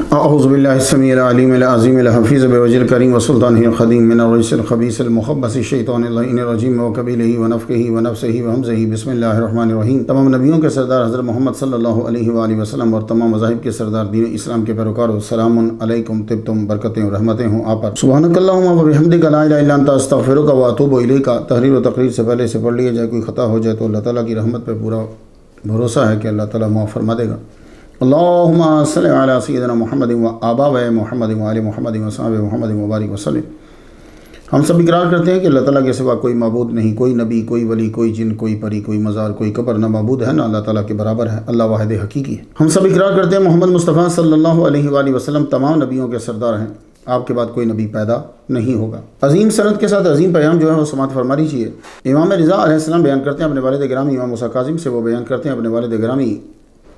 अऊज़ुबिल्लाहिस्समीइल अलीमिल अज़ीमिल हफ़ीज़ बिवजिल करीम व सुल्तानिल ख़दीम मिनर रिजिल ख़बीसिल मुख़ब्बसिश शैतानिर लईनिर रजीम व कबीलिही व नफ़्ख़िही व नफ़्सिही व हमज़िही बिस्मिल्लाहिर रहमानिर रहीम। तमाम नबियों के सरदार हज़रत मोहम्मद सल्लल्लाहु अलैहि व आलिहि वसल्लम और तमाम मज़ाहिब के सरदार दीन इस्लाम के पैरोकारों, सलामुन अलैकुम, तिब्तुम, बरकतें और रहमतें हों आप पर। सुब्हानकल्लाहुम्मा व बिहम्दिका ला इलाहा इल्ला अंता अस्तग़फिरुका व अतूबु इलैका। तहरीर व तक़रीर से पहले से पढ़ लिया जाए, कोई ख़ता हो जाए तो अल्लाह ताला की रहमत पर पूरा भरोसा है कि अल्लाह ताला माफ़ फरमा देगा। अल्लाहुम्मा सल्लि अला सय्यिदिना मुहम्मद व आबाए मुहम्मद व आले मुहम्मद व असहाबे मुहम्मद व बारिक वसल्लम। हम सब इकरार करते हैं कि अल्लाह ताला के सिवा कोई माबूद नहीं, कोई नबी, कोई वली, कोई जिन, कोई परी, कोई मज़ार, कोई कब्र, ना माबूद है ना अल्लाह ताला के बराबर है। अल्लाह वाहिद हकीकी है। हम सब इकरार करते हैं मोहम्मद मुस्तफ़ा सल्लल्लाहु अलैहि वसल्लम तमाम नबियों के सरदार हैं। आपके बाद कोई नबी पैदा नहीं होगा। अजीम सनद के साथ अजीम पैगाम जो है वो समात फरमा लीजिए। इमाम रिज़ा अलैहिस्सलाम बयान करते हैं अपने वालिद गिरामी इमाम मूसा काज़िम से, वो बयान करते हैं अपने वालिद गिरामी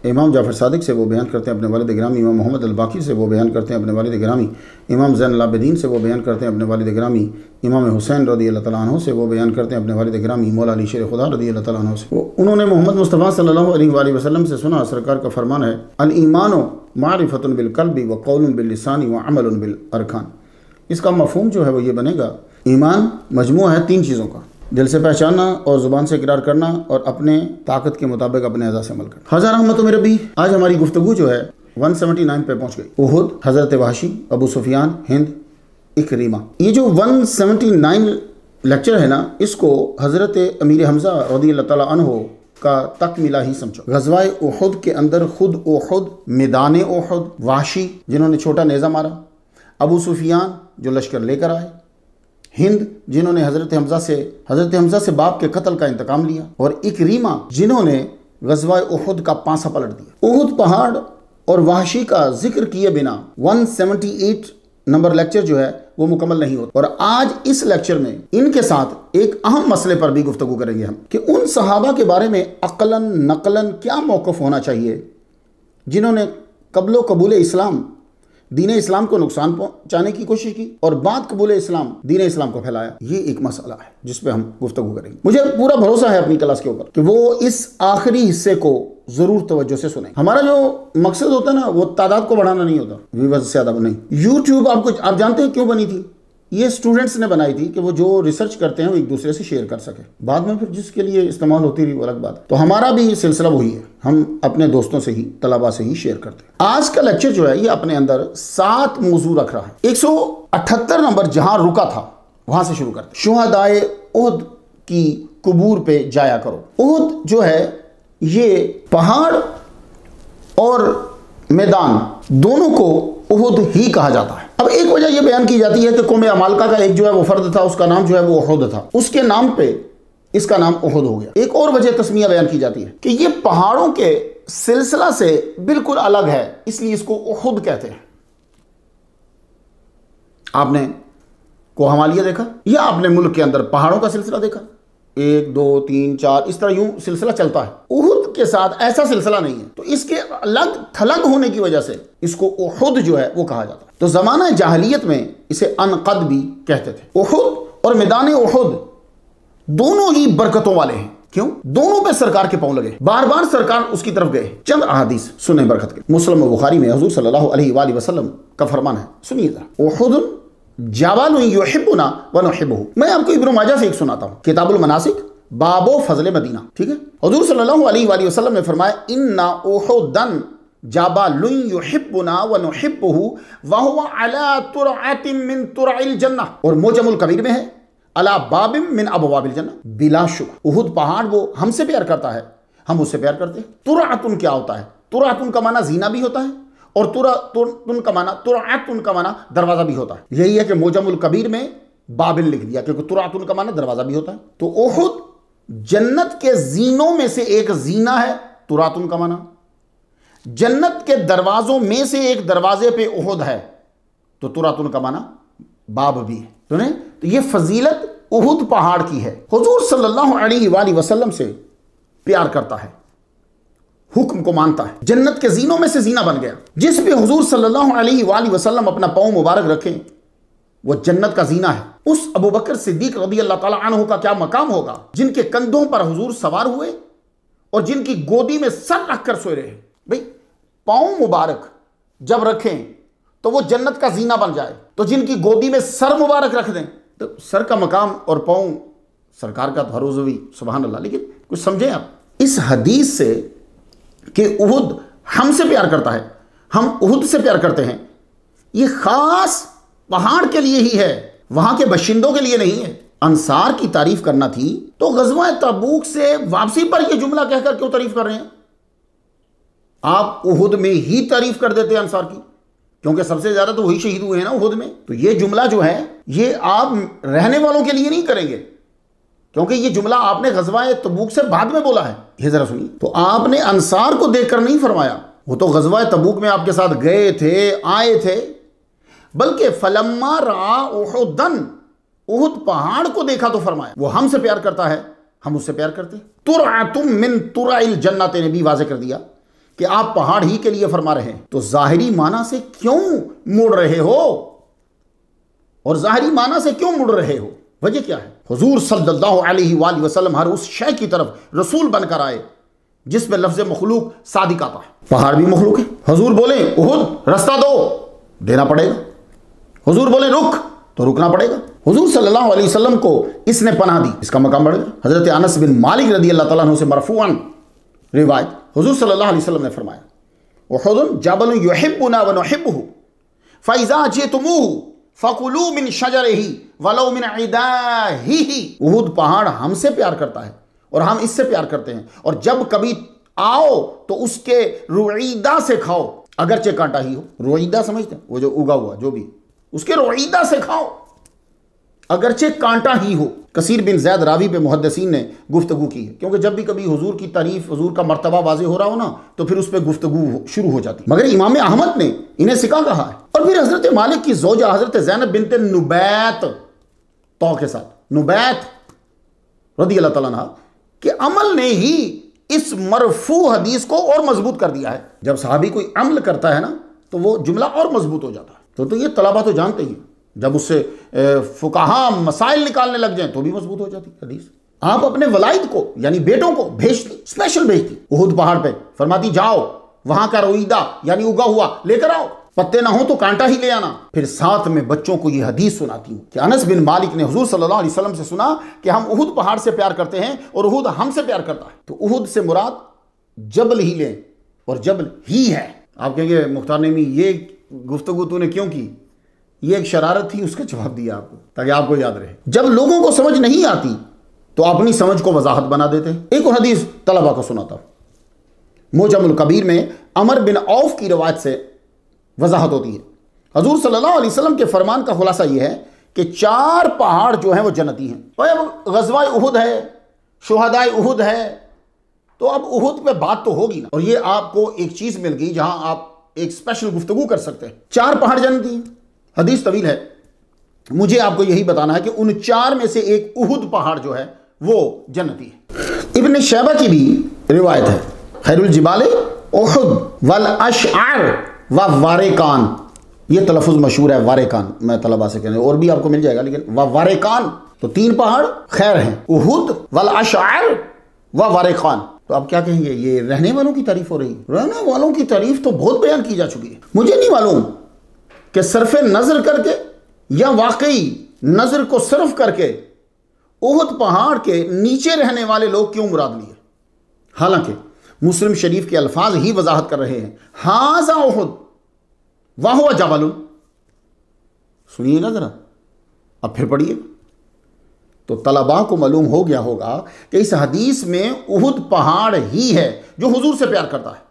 इमाम जाफ़र सादिक से, वो बयान करते हैं अपने वालिद गिरामी इमाम मोहम्मद अल बाक़ी से, वो बयान करते हैं अपने वालिद गिरामी इमाम ज़ैनुल आबिदीन से, वो बयान करते हैं अपने वालिद गिरामी इमाम हुसैन रज़ियल्लाहु तआला अन्हु से, वो बयान करते हैं अपने वालिद गिरामी मौला अली शेर खुदा रज़ियल्लाहु तआला अन्हु से। उन्होंने मोहम्मद मुस्तफ़ा सल्लल्लाहु अलैहि वसल्लम से सुना, सरकार का फरमान है, अल ईमानु मारिफ़तुन बिल क़ल्बि व क़ौलुन बिल लिसानी व अमलुन बिल अरकान। इसका मफ़हूम जो है वो ये बनेगा, ईमान मजमू है तीन चीज़ों का, दिल से पहचानना और ज़ुबान से इकरार करना और अपने ताकत के मुताबिक अपने अज़ा से अमल करना। हज़ार रहमत मेरे भी, आज हमारी गुफ्तगू जो है 179 पे पहुँच गई। उहुद, हज़रत वाशी, अबू सुफियान, हिंद, इकरीमा। ये जो 179 लेक्चर है ना, इसको हज़रत अमीर हमज़ा रज़ियल्लाहु तआला अन्हु का तकमिला ही समझो। ग़ज़वाए उहुद के अंदर खुद उहुद, मैदान उहुद, वाशी जिन्होंने छोटा नेज़ा मारा, अबू सुफियान जो लश्कर लेकर आए, हिंद जिन्होंने हज़रत हमज़ा से बाप के कत्ल का इंतकाम लिया, और इकरीमा जिन्होंने ग़ज़वा उहुद का पांसा पलट दिया। उहुद पहाड़ और वाहशी का जिक्र किए बिना 178 नंबर लेक्चर जो है वो मुकम्मल नहीं होता। और आज इस लेक्चर में इनके साथ एक अहम मसले पर भी गुफ्तगू करेंगे हम कि उन सहाबा के बारे में अक़लन नक़लन क्या मौक़िफ़ होना चाहिए जिन्होंने कब्लो कबूल इस्लाम, दीन इस्लाम को नुकसान पहुंचाने की कोशिश की और बाद कबूल इस्लाम, दीन इस्लाम को फैलाया। ये एक मसला है जिस पे हम गुफ्तगू करेंगे। मुझे पूरा भरोसा है अपनी क्लास के ऊपर कि वो इस आखिरी हिस्से को जरूर तवज्जो से सुने। हमारा जो मकसद होता है ना, वो तादाद को बढ़ाना नहीं होता, व्यूअर्स से ज्यादा नहीं। यूट्यूब आप जानते हैं क्यों बनी थी? ये स्टूडेंट्स ने बनाई थी कि वो जो रिसर्च करते हैं वो एक दूसरे से शेयर कर सके। बाद में फिर जिसके लिए इस्तेमाल होती रही वो अलग बात है। तो हमारा भी सिलसिला वही है, हम अपने दोस्तों से ही, तलबा से ही शेयर करते हैं। आज का लेक्चर जो है ये अपने अंदर 7 मौजू रख रहा है। 178 नंबर जहां रुका था वहां से शुरू करते। शुहदाए उहुद की कुबूर पे जाया करो। उहुद जो है ये पहाड़ और मैदान दोनों को उहुद ही कहा जाता है। अब एक वजह यह बयान की जाती है कि कौम अमालका का एक जो है वो फर्द था, उसका नाम जो है वो उहुद था, उसके नाम पे इसका नाम उहुद हो गया। एक और वजह तस्मिया बयान की जाती है कि ये पहाड़ों के सिलसिला से बिल्कुल अलग है, इसलिए इसको उहुद कहते हैं। आपने कोहमालिया देखा या आपने मुल्क के अंदर पहाड़ों का सिलसिला देखा? 1 2 3 4 इस तरह यूं सिलसिला चलता है। उहुद के साथ ऐसा सिलसिला नहीं है, तो इसके अलग थलग होने की वजह से इसको उहुद जो है वो कहा जाता है। तो ज़माना जाहिलियत में इसे अनक़द भी कहते थे। उहुद और मैदान उहुद दोनों ही बरकतों वाले हैं। क्यों? दोनों पे सरकार के पांव लगे, बार बार सरकार उसकी तरफ गए। चंद अहादीस सुने बरकत के। मुस्लिम व बुखारी में हुज़ूर सल्लल्लाहु अलैहि वसल्लम का फरमान है, सुनिए जरा। उहुद जाबालुन युहिब्बुना व नुहिब्बुहु। मैं आपको इब्न माजा से एक सुनाता हूं, किताबुल मनासिक, बाबो फजले मदीना। ठीक है, हुज़ूर सल्लल्लाहु अलैहि वसल्लम ने फरमाया, इन्ना उहुदन जाबालुन युहिब्बुना व नुहिब्बुहु व हुवा अला तुरअतिन मिन तुरइल जन्नह। और मोजमुल कबीर में है, अला बाबिम मिन अबवाबिल जन्नह। बिला शुबह उहुद पहाड़ वो हमसे प्यार करता है, हम उससे प्यार करते हैं। तुरअतुन क्या होता है? तुरअतुन का माना जीना भी होता है और तुरअतुन का माना दरवाजा भी होता है। यही है कि मोजमुल कबीर में बाबिल लिख दिया क्योंकि तुरअतुन का माना दरवाजा भी होता है। तो उहुद जन्नत के जीनों में से एक जीना है, तुरअतुन का माना। जन्नत के दरवाजों में से एक दरवाजे पे उहुद है, तो तुरअतुन का माना बाब भी है। तो ये फजीलत उहुद पहाड़ की है। हुजूर सल्लल्लाहु अलैहि वसल्लम से प्यार करता है, हुक्म को मानता है, जन्नत के जीनों में से जीना बन गया। जिस पे हुजूर सल्लल्लाहु अलैहि वसल्लम अपना पांव मुबारक रखें वो जन्नत का जीना है। उस अबू बकर सिद्दीक रज़ियल्लाहु तआला अन्हु का क्या मकाम होगा, जिनके कंधों पर हुजूर सवार हुए और जिनकी गोदी में सर रखकर सोए रहे। भाई पांव मुबारक जब रखें तो वो जन्नत का जीना बन जाए। तो जिनकी गोदी में सर मुबारक रख दें, तो सर का मकाम और पाँव सरकार का हर रोज़ भी, सुभान अल्लाह। लेकिन कुछ समझें आप इस हदीस से कि उहुद हमसे प्यार करता है, हम उहुद से प्यार करते हैं, ये खास पहाड़ के लिए ही है, वहां के बाशिंदों के लिए नहीं है। अंसार की तारीफ करना थी तो गज़वा तबूक से वापसी पर यह जुमला कहकर क्यों तारीफ कर रहे हैं? आप उहुद में ही तारीफ कर देते हैं अंसार की, क्योंकि सबसे ज्यादा तो वही शहीद हुए हैं ना उहुद में। तो ये जुमला जो है ये आप रहने वालों के लिए नहीं करेंगे, क्योंकि ये जुमला आपने गज़वा तबूक से बाद में बोला है। ये जरा सुनिए, तो आपने अंसार को देखकर नहीं फरमाया, वो तो गज़वा तबूक में आपके साथ गए थे, आए थे, बल्कि फलम्मा रा उहुदन, उहुद पहाड़ को देखा तो फरमाया वो हमसे प्यार करता है, हम उससे प्यार करते हैं। तुरअतुम मिन तुराइल जन्नत ने भी वाज़ेह कर दिया कि आप पहाड़ ही के लिए फरमा रहे हैं, तो जाहिरी माना से क्यों मुड़ रहे हो? और जाहिरी माना से क्यों मुड़ रहे हो? वजह क्या है? हुजूर सल्लल्लाहु अलैहि वसल्लम हर उस शय की तरफ रसूल बनकर आए जिसमें लफ्ज़ मखलूक सादिक आता है। पहाड़ भी मखलूक है। हुजूर बोले उहुद रास्ता दो, देना पड़ेगा। हुजूर बोले रुक, तो रुकना पड़ेगा। हुजूर सल्लल्लाहु अलैहि वसल्लम को इसने पनाह दी, इसका मकाम बढ़ गया। हजरत अनस बिन मालिक रदी अल्लाह तआला अन्हु से मरफूअन रिवायत, हुजूर सल्लल्लाहु अलैहि वसल्लम ने फरमाया उहुद जबल युहिब्बुना व नुहिब्बुहु फइज़ा जितमुहु फकुलू मिन शजरिही वलौ मिन इदाहिही। उहुद पहाड़ हमसे प्यार करता है और हम इससे प्यार करते हैं, और जब कभी आओ तो उसके रुईदा से खाओ, अगरचे कांटा ही हो। रुईदा समझते हैं, वो जो उगा हुआ जो भी, उसके रुईदा से खाओ अगरचे कांटा ही हो। कसीर बिन ज़ैद रावी पे मुहद्दिसीन ने गुफ्तगू की है, क्योंकि जब भी कभी हुजूर की तारीफ, हुजूर का मर्तबा वाज़ेह हो रहा हो ना, तो फिर उस पर गुफ्तगू शुरू हो जाती। मगर इमाम अहमद ने इन्हें सिका कहा है। और फिर हजरत मालिक की ज़ौजा हजरत ज़ैनब बिनत नुबैत, तौ के साथ नुबैत रदी अल्लाह तआला अन्हा के अमल ने ही इस मरफू हदीस को और मजबूत कर दिया है। जब सहाबी कोई अमल करता है ना, तो वो जुमला और मजबूत हो जाता है। तो ये तलबा तो जानते ही, जब उससे फुकाहा मसाइल निकालने लग जाए तो भी मजबूत हो जाती हदीस। आप अपने वलाइद को यानी बेटों को भेजती, स्पेशल भेजती उहुद पहाड़ पे, फरमाती जाओ वहां का रोईदा यानी उगा हुआ लेकर आओ, पत्ते ना हो तो कांटा ही ले आना। फिर साथ में बच्चों को यह हदीस सुनाती हूं कि अनस बिन मालिक ने हुजूर सल्लल्लाहु अलैहि वसल्लम से सुना कि हम उहुद पहाड़ से प्यार करते हैं और उहुद हमसे प्यार करता है। तो उहुद से मुराद जबल ही लें, और जबल ही है। आप कहेंगे मुख्तार नेमी ये गुफ्तगू तूने क्यों की? ये एक शरारत थी, उसका जवाब दिया आपको ताकि आपको याद रहे। जब लोगों को समझ नहीं आती तो अपनी समझ को वजाहत बना देते हैं। एक और हदीस तलबा को सुनाता हूं, मोजमुल कबीर में अमर बिन औफ की रवायत से वजाहत होती है। हजूर सल्लल्लाहु अलैहि वसल्लम के फरमान का खुलासा यह है कि 4 पहाड़ जो हैं वो जन्नती हैं। तो अब गज़वा उहुद है, शुहदाए उहुद है, तो अब उहुद पे बात तो होगी ना। और ये आपको एक चीज मिल गई जहां आप एक स्पेशल गुफ्तगू कर सकते हैं। 4 पहाड़ जन्नती हैं। हदीस तवील है, मुझे आपको यही बताना है कि उन 4 में से एक उहुद पहाड़ जो है वो जन्नती है। इब्न शैबा की भी रिवायत है, खैरुल जिबाले उहुद वल अशआर व वारेकान, ये तलफ़ुज़ मशहूर है वारेकान। मैं तलबा से कहने और भी आपको मिल जाएगा, लेकिन वारेकान तो 3 पहाड़ खैर हैं, उहुद वल अशआर व वारेकान। तो आप क्या कहेंगे, ये रहने वालों की तारीफ हो रही है? रहने वालों की तारीफ तो बहुत बयान की जा चुकी है। मुझे नहीं मालूम कि सरफे नजर करके या वाकई नजर को सर्फ करके उहुद पहाड़ के नीचे रहने वाले लोग क्यों मुराद लिए। हालांकि मुस्लिम शरीफ के अल्फाज ही वजाहत कर रहे हैं, हाजा उहुद वाहुवा जबलुन। सुनिएगा जरा, अब फिर पढ़िए, तो तलबा को मालूम हो गया होगा कि इस हदीस में उहुद पहाड़ ही है जो हुजूर से प्यार करता है।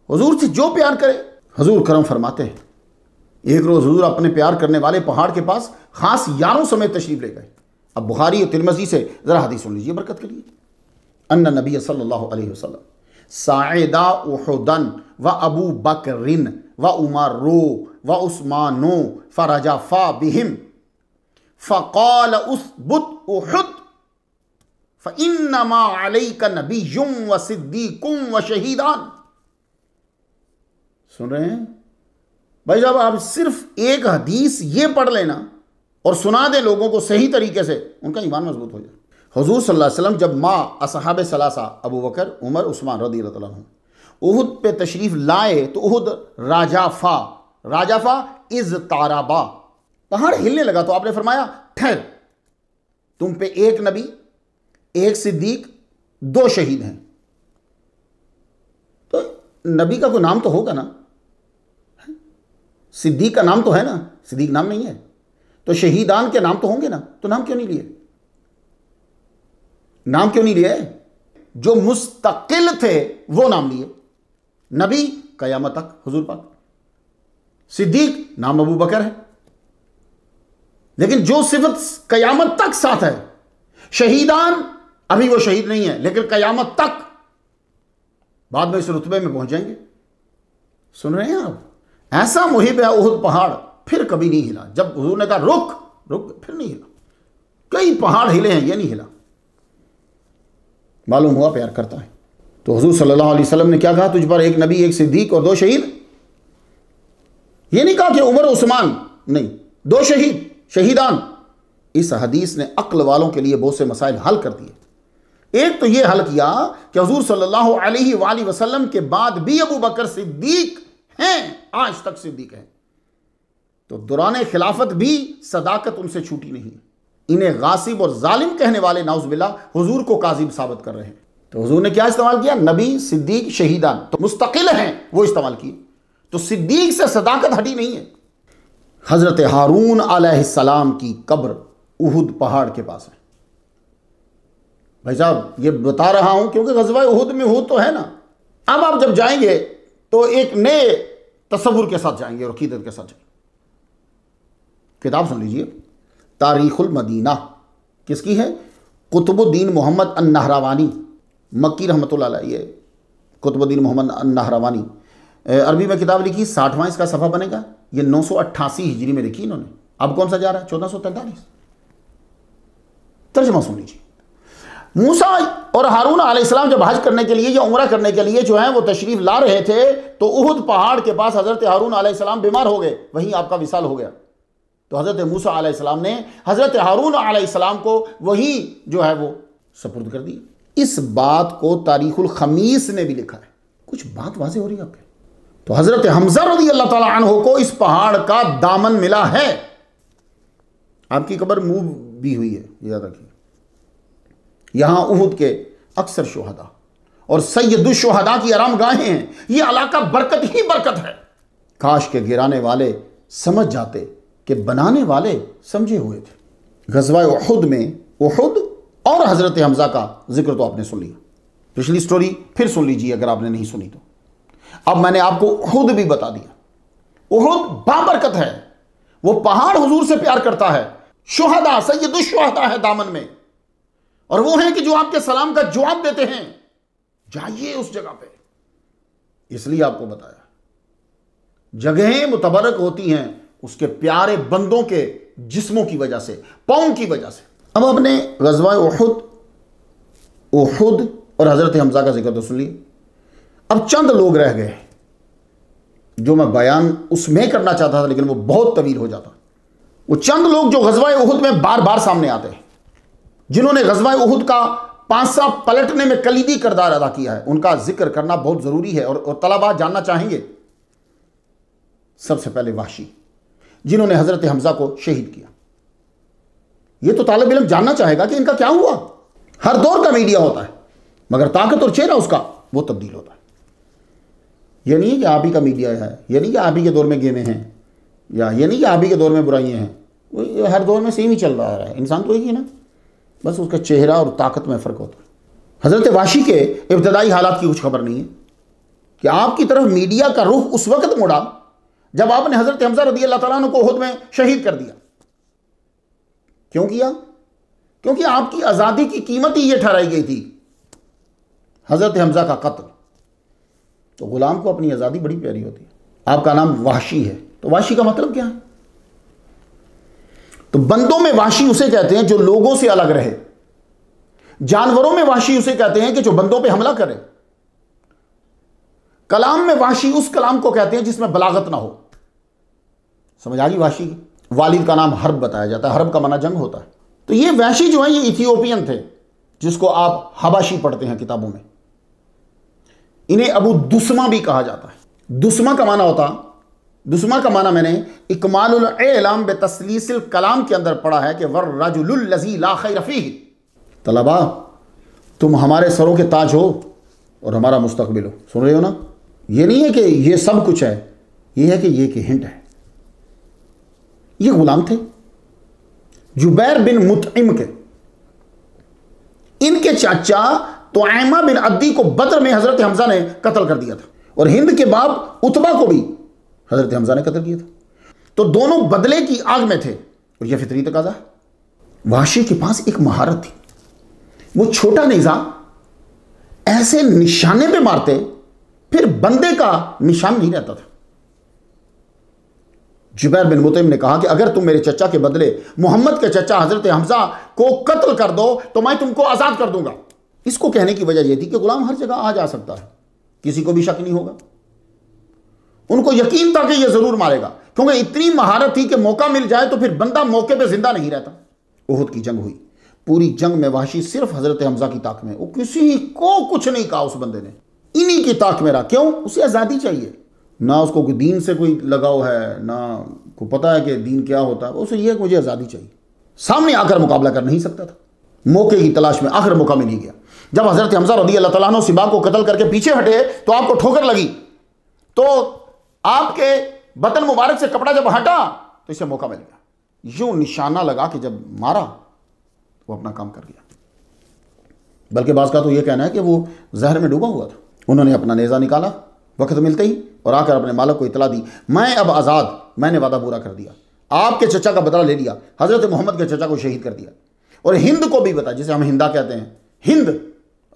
हुजूर से जो प्यार करे, हुजूर करम फरमाते हैं। एक रोज हुजूर अपने प्यार करने वाले पहाड़ के पास खास यारों समेत तशरीफ ले गए। अब बुखारी और तिरमिज़ी से जरा हदीस सुन लीजिए बरकत के लिए। अन्ना नबी सल्लल्लाहु अलैहि वसल्लम साइदा उहुदन व अबू बकरिन व उमरो व उस्मानो फरजफा बिहिम फ़क़ाल उसबुत उहुद फ़इन्नमा अलैका नबिय्युम व सिद्दीकुम व शहीदान। सुन रहे हैं भाई साहब, आप सिर्फ एक हदीस ये पढ़ लेना और सुना दे लोगों को सही तरीके से, उनका ईमान मजबूत हो जाए। हुजूर सल्लल्लाहु अलैहि वसल्लम जब माँ असहाबे सलासा अबू बकर, उमर, उस्मान रज़ी अल्लाह तआला अन्हुम उहुद पे तशरीफ लाए तो उहुद राजाफा इज ताराबा, पहाड़ हिलने लगा तो आपने फरमाया ठहर, तुम पे एक नबी, एक सिद्दीक, 2 शहीद हैं। तो नबी का कोई नाम तो होगा ना, सिद्दीक का नाम तो है ना, सिद्दीक नाम नहीं है, तो शहीदान के नाम तो होंगे ना, तो नाम क्यों नहीं लिए? नाम क्यों नहीं लिए? जो मुस्तकिल थे वो नाम लिए। नबी कयामत तक हुजूर पाक, सिद्दीक नाम अबू बकर है, लेकिन जो सिफत कयामत तक साथ है, शहीदान अभी वो शहीद नहीं है लेकिन कयामत तक बाद में इस रुतबे में पहुंच जाएंगे। सुन रहे हैं आप? ऐसा मुहिब है उहुद पहाड़, फिर कभी नहीं हिला। जब हुजूर ने कहा रुक रुक, फिर नहीं हिला। कई पहाड़ हिले हैं, ये नहीं हिला। मालूम हुआ प्यार करता है। तो हुजूर सल्लल्लाहु अलैहि वसल्लम ने क्या कहा? तुझ पर एक नबी, एक सिद्दीक और 2 शहीद। ये नहीं कहा कि उमर उस्मान, नहीं, 2 शहीद, शहीदान। इस हदीस ने अक्ल वालों के लिए बहुत से मसाइल हल कर दिए। एक तो ये हल किया कि हुजूर सल्लल्लाहु अलैहि वसल्लम के बाद भी अबू बकर सिद्दीक हैं, आज तक सिद्दीक हैं, तो दौरान खिलाफत भी सदाकत उनसे छूटी नहीं। इन्हें गासिब और जालिम कहने वाले नाउज़ुबिल्लाह हुजूर को काजिब साबित कर रहे हैं। तो हुजूर ने क्या इस्तेमाल किया? नबी, सिद्दीक, शहीदान, तो मुस्तकिल हैं वो इस्तेमाल किए। तो सिद्दीक से सदाकत हटी नहीं है। हजरत हारून अलैहिस्सलाम की कब्र उहुद पहाड़ के पास है। भाई साहब ये बता रहा हूं क्योंकि ग़ज़वा उहुद में उहुद तो है ना। अब आप जब जाएंगे तो एक नए तसव्वुर के साथ जाएंगे और अकीदत के साथ जाएंगे। किताब सुन लीजिए, तारीखुल मदीना किसकी है? कुतुबुद्दीन मोहम्मद अन्नहरावानी, मक्की रहमतुल्लाह अलैह। ये कुतुबुद्दीन मोहम्मद अन्नहरावानी अरबी में किताब लिखी, 60वां इसका सफ़ा बनेगा। ये 988 हिजरी में लिखी इन्होंने। अब कौन सा जा रहा है? 1443। तर्जुमा सुन लीजिए। मूसा और हारून अलैहिस्सलाम जब हज करने के लिए या उम्रा करने के लिए जो है वो तशरीफ ला रहे थे, तो उहुद पहाड़ के पास हजरत हारून अलैहिस्सलाम बीमार हो गए, वहीं आपका विसाल हो गया। तो हजरत मूसा अलैहिस्सलाम ने हजरत हारून अलैहिस्सलाम को वही जो है वो सपुर्द कर दी। इस बात को तारीखुल खमीस ने भी लिखा है। कुछ बात वाज़ेह हो रही है आपके? तो हजरत हमजा रज़ियल्लाहु ताला अन्हु को इस पहाड़ का दामन मिला है। आपकी कब्र मूव भी हुई है, याद रखिए। यहां उहुद के अक्सर शुहदा और सैयदुश शुहदा की आरामगाहें हैं। यह इलाका बरकत ही बरकत है। काश के गिराने वाले समझ जाते कि बनाने वाले समझे हुए थे। ग़ज़वा उहुद में उहुद और हजरत हमजा का जिक्र तो आपने सुन लिया। पिछली स्टोरी फिर सुन लीजिए अगर आपने नहीं सुनी तो। अब मैंने आपको उहुद भी बता दिया। उहुद बाबरकत है। वो पहाड़ हुजूर से प्यार करता है। शुहदा, सैयदुश शुहदा है दामन में, और वो हैं कि जो आपके सलाम का जवाब देते हैं। जाइए उस जगह पे, इसलिए आपको बताया। जगहें मुतबरक होती हैं उसके प्यारे बंदों के जिस्मों की वजह से, पाँव की वजह से। अब आपने ग़ज़वा उहुद और हजरत हमजा का जिक्र तो सुन लिया। अब चंद लोग रह गए जो मैं बयान उसमें करना चाहता था, लेकिन वो बहुत तवील हो जाता। वो चंद लोग जो ग़ज़वा उहुद में बार बार सामने आते हैं, जिन्होंने ग़ज़वा उहुद का पांसा पलटने में कलीदी किरदार अदा किया है, उनका जिक्र करना बहुत ज़रूरी है। और तलबा जानना चाहेंगे। सबसे पहले वाशी, जिन्होंने हज़रत हमजा को शहीद किया। ये तो तालिब इल्म जानना चाहेगा कि इनका क्या हुआ। हर दौर का मीडिया होता है, मगर ताकत और चेहरा उसका वो तब्दील होता है। यह नहीं है कि आप ही का मीडिया है, यह नहीं कि आप ही के दौर में गेमें हैं, या ये नहीं कि आप ही के दौर में बुराइयां हैं। हर दौर में सेम ही चल रहा है। इंसान तो एक ही ना, बस उसका चेहरा और ताकत में फ़र्क होता है। हज़रत वाशी के इब्तदाई हालात की कुछ खबर नहीं है कि आपकी तरफ मीडिया का रुख उस वक्त मुड़ा जब आपने हज़रत हमजा रज़ियल्लाहु ताला अन्हु को उहुद में शहीद कर दिया। क्यों किया? क्योंकि आपकी आज़ादी की कीमत ही ये ठहराई गई थी, हज़रत हमजा का कत्ल। तो गुलाम को अपनी आज़ादी बड़ी प्यारी होती है। आपका नाम वाशी है, तो वाशी का मतलब क्या है? तो बंदों में वाशी उसे कहते हैं जो लोगों से अलग रहे। जानवरों में वाशी उसे कहते हैं कि जो बंदों पे हमला करे। कलाम में वाशी उस कलाम को कहते हैं जिसमें बलागत ना हो। समझ आ गई वाशी की? वालिद का नाम हर्ब बताया जाता है। हर्ब का माना जंग होता है। तो ये वैशी जो है ये इथियोपियन थे, जिसको आप हबाशी पढ़ते हैं किताबों में। इन्हें अबू दुस्मा भी कहा जाता है। दुस्मा का माना होता दुस्मा का माना मैंने इकमालुल इलाम बेतस्लीसिल कलाम के अंदर पढ़ा है कि वर रजुलुल लज़ी ला खैर फीह। तलबा, तुम हमारे सरों के ताज हो और हमारा मुस्तकबिल हो। सुन रहे हो ना? ये नहीं है कि ये सब कुछ है, ये है कि ये कि हिंट है। ये गुलाम थे जुबैर बिन मुतइम के, इनके चाचा तुआइमा बिन अद्दी को बदर में हजरत हमजा ने कत्ल कर दिया था, और हिंद के बाप उतबा को भी हजरत हमजा ने कत्ल किया था। तो दोनों बदले की आग में थे, और यह फितरी तकाजा है। वाशी के पास एक महारत थी, वो छोटा नेजा ऐसे निशाने पे मारते फिर बंदे का निशान नहीं रहता था। जुबैर बिन मुतइम ने कहा कि अगर तुम मेरे चचा के बदले मोहम्मद के चचा हजरत हमजा को कत्ल कर दो तो मैं तुमको आजाद कर दूंगा। इसको कहने की वजह यह थी कि गुलाम हर जगह आ जा सकता है, किसी को भी शक नहीं होगा। उनको यकीन था कि यह जरूर मारेगा, क्योंकि इतनी महारत थी कि मौका मिल जाए तो फिर बंदा मौके पे जिंदा नहीं रहता। उहुद की जंग हुई, पूरी जंग में वाशी सिर्फ हजरत हमजा की ताक में, वो किसी को कुछ नहीं कहा उस बंदे ने, इन्हीं की ताक में रहा। क्यों? उसे आजादी चाहिए, ना उसको कोई दीन से कोई लगाव है, ना को पता है कि दीन क्या होता है, उसे यह मुझे आज़ादी चाहिए। सामने आकर मुकाबला कर नहीं सकता था, मौके की तलाश में आखिर मौका मिल ही गया। जब हजरत हमजा रज़ी अल्लाह तआला अन्हु सिबा को कत्ल करके पीछे हटे तो आपको ठोकर लगी, तो आपके बदन मुबारक से कपड़ा जब हटा तो इसे मौका मिल गया। यूं निशाना लगा कि जब मारा वो अपना काम कर गया। बल्कि बाज़ का तो यह कहना है कि वो जहर में डूबा हुआ था। उन्होंने अपना नेज़ा निकाला वक्त मिलते ही और आकर अपने मालिक को इतला दी, मैं अब आज़ाद, मैंने वादा पूरा कर दिया, आपके चचा का बदला ले लिया, हज़रत मोहम्मद के चचा को शहीद कर दिया। और हिंद को भी बताया, जिसे हम हिंदा कहते हैं, हिंद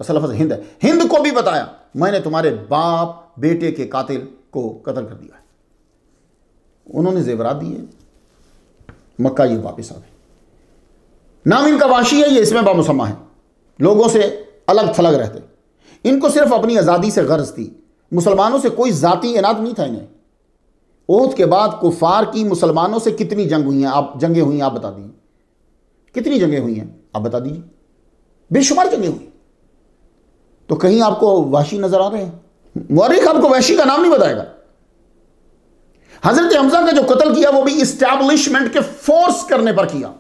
असल लफ्ज़ हिंद है, हिंद को भी बताया मैंने तुम्हारे बाप बेटे के कातिल को कत्ल कर दिया है। उन्होंने जेवरात दिए, मक्का ये वापस आ गए। नाम इनका वाशी है, ये इसमें बामुसम्मा है, लोगों से अलग थलग रहते, इनको सिर्फ अपनी आज़ादी से गर्ज थी, मुसलमानों से कोई ज़ाती इनाद नहीं था इन्हें। ओहद के बाद कुफार की मुसलमानों से कितनी जंग हुई हैं, आप जंगें हुई हैं आप बता दीजिए, कितनी जंगें हुई हैं आप बता दीजिए, बेशुमार जंगें हुई। तो कहीं आपको वाशी नजर आ रहे हैं? मुअर्रिख आपको वाशी का नाम नहीं बताएगा। हजरत हमजा का जो कत्ल किया वो भी इस्टेब्लिशमेंट के फोर्स करने पर किया,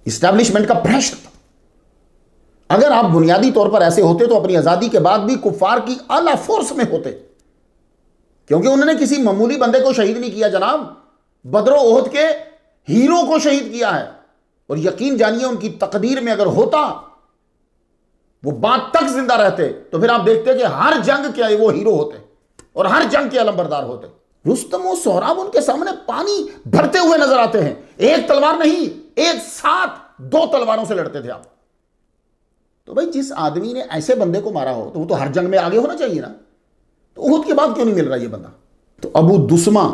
इस्टेब्लिशमेंट का प्रेशर था। अगर आप बुनियादी तौर पर ऐसे होते तो अपनी आजादी के बाद भी कुफार की आला फोर्स में होते, क्योंकि उन्होंने किसी मामूली बंदे को शहीद नहीं किया जनाब, बदरो ओहद के हीरो को शहीद किया है। और यकीन जानिए उनकी तकदीर में अगर होता वो बात तक जिंदा रहते तो फिर आप देखते कि हर जंग के वो हीरो होते और हर जंग के अलमबरदार होते। रुस्तम और सोहराब उनके सामने पानी भरते हुए नजर आते हैं, एक तलवार नहीं, एक साथ 2 तलवारों से लड़ते थे आप। तो भाई जिस आदमी ने ऐसे बंदे को मारा हो तो वो तो हर जंग में आगे होना चाहिए ना, तो उहुद के बाद क्यों नहीं मिल रहा ये बंदा? तो अबू दुस्मा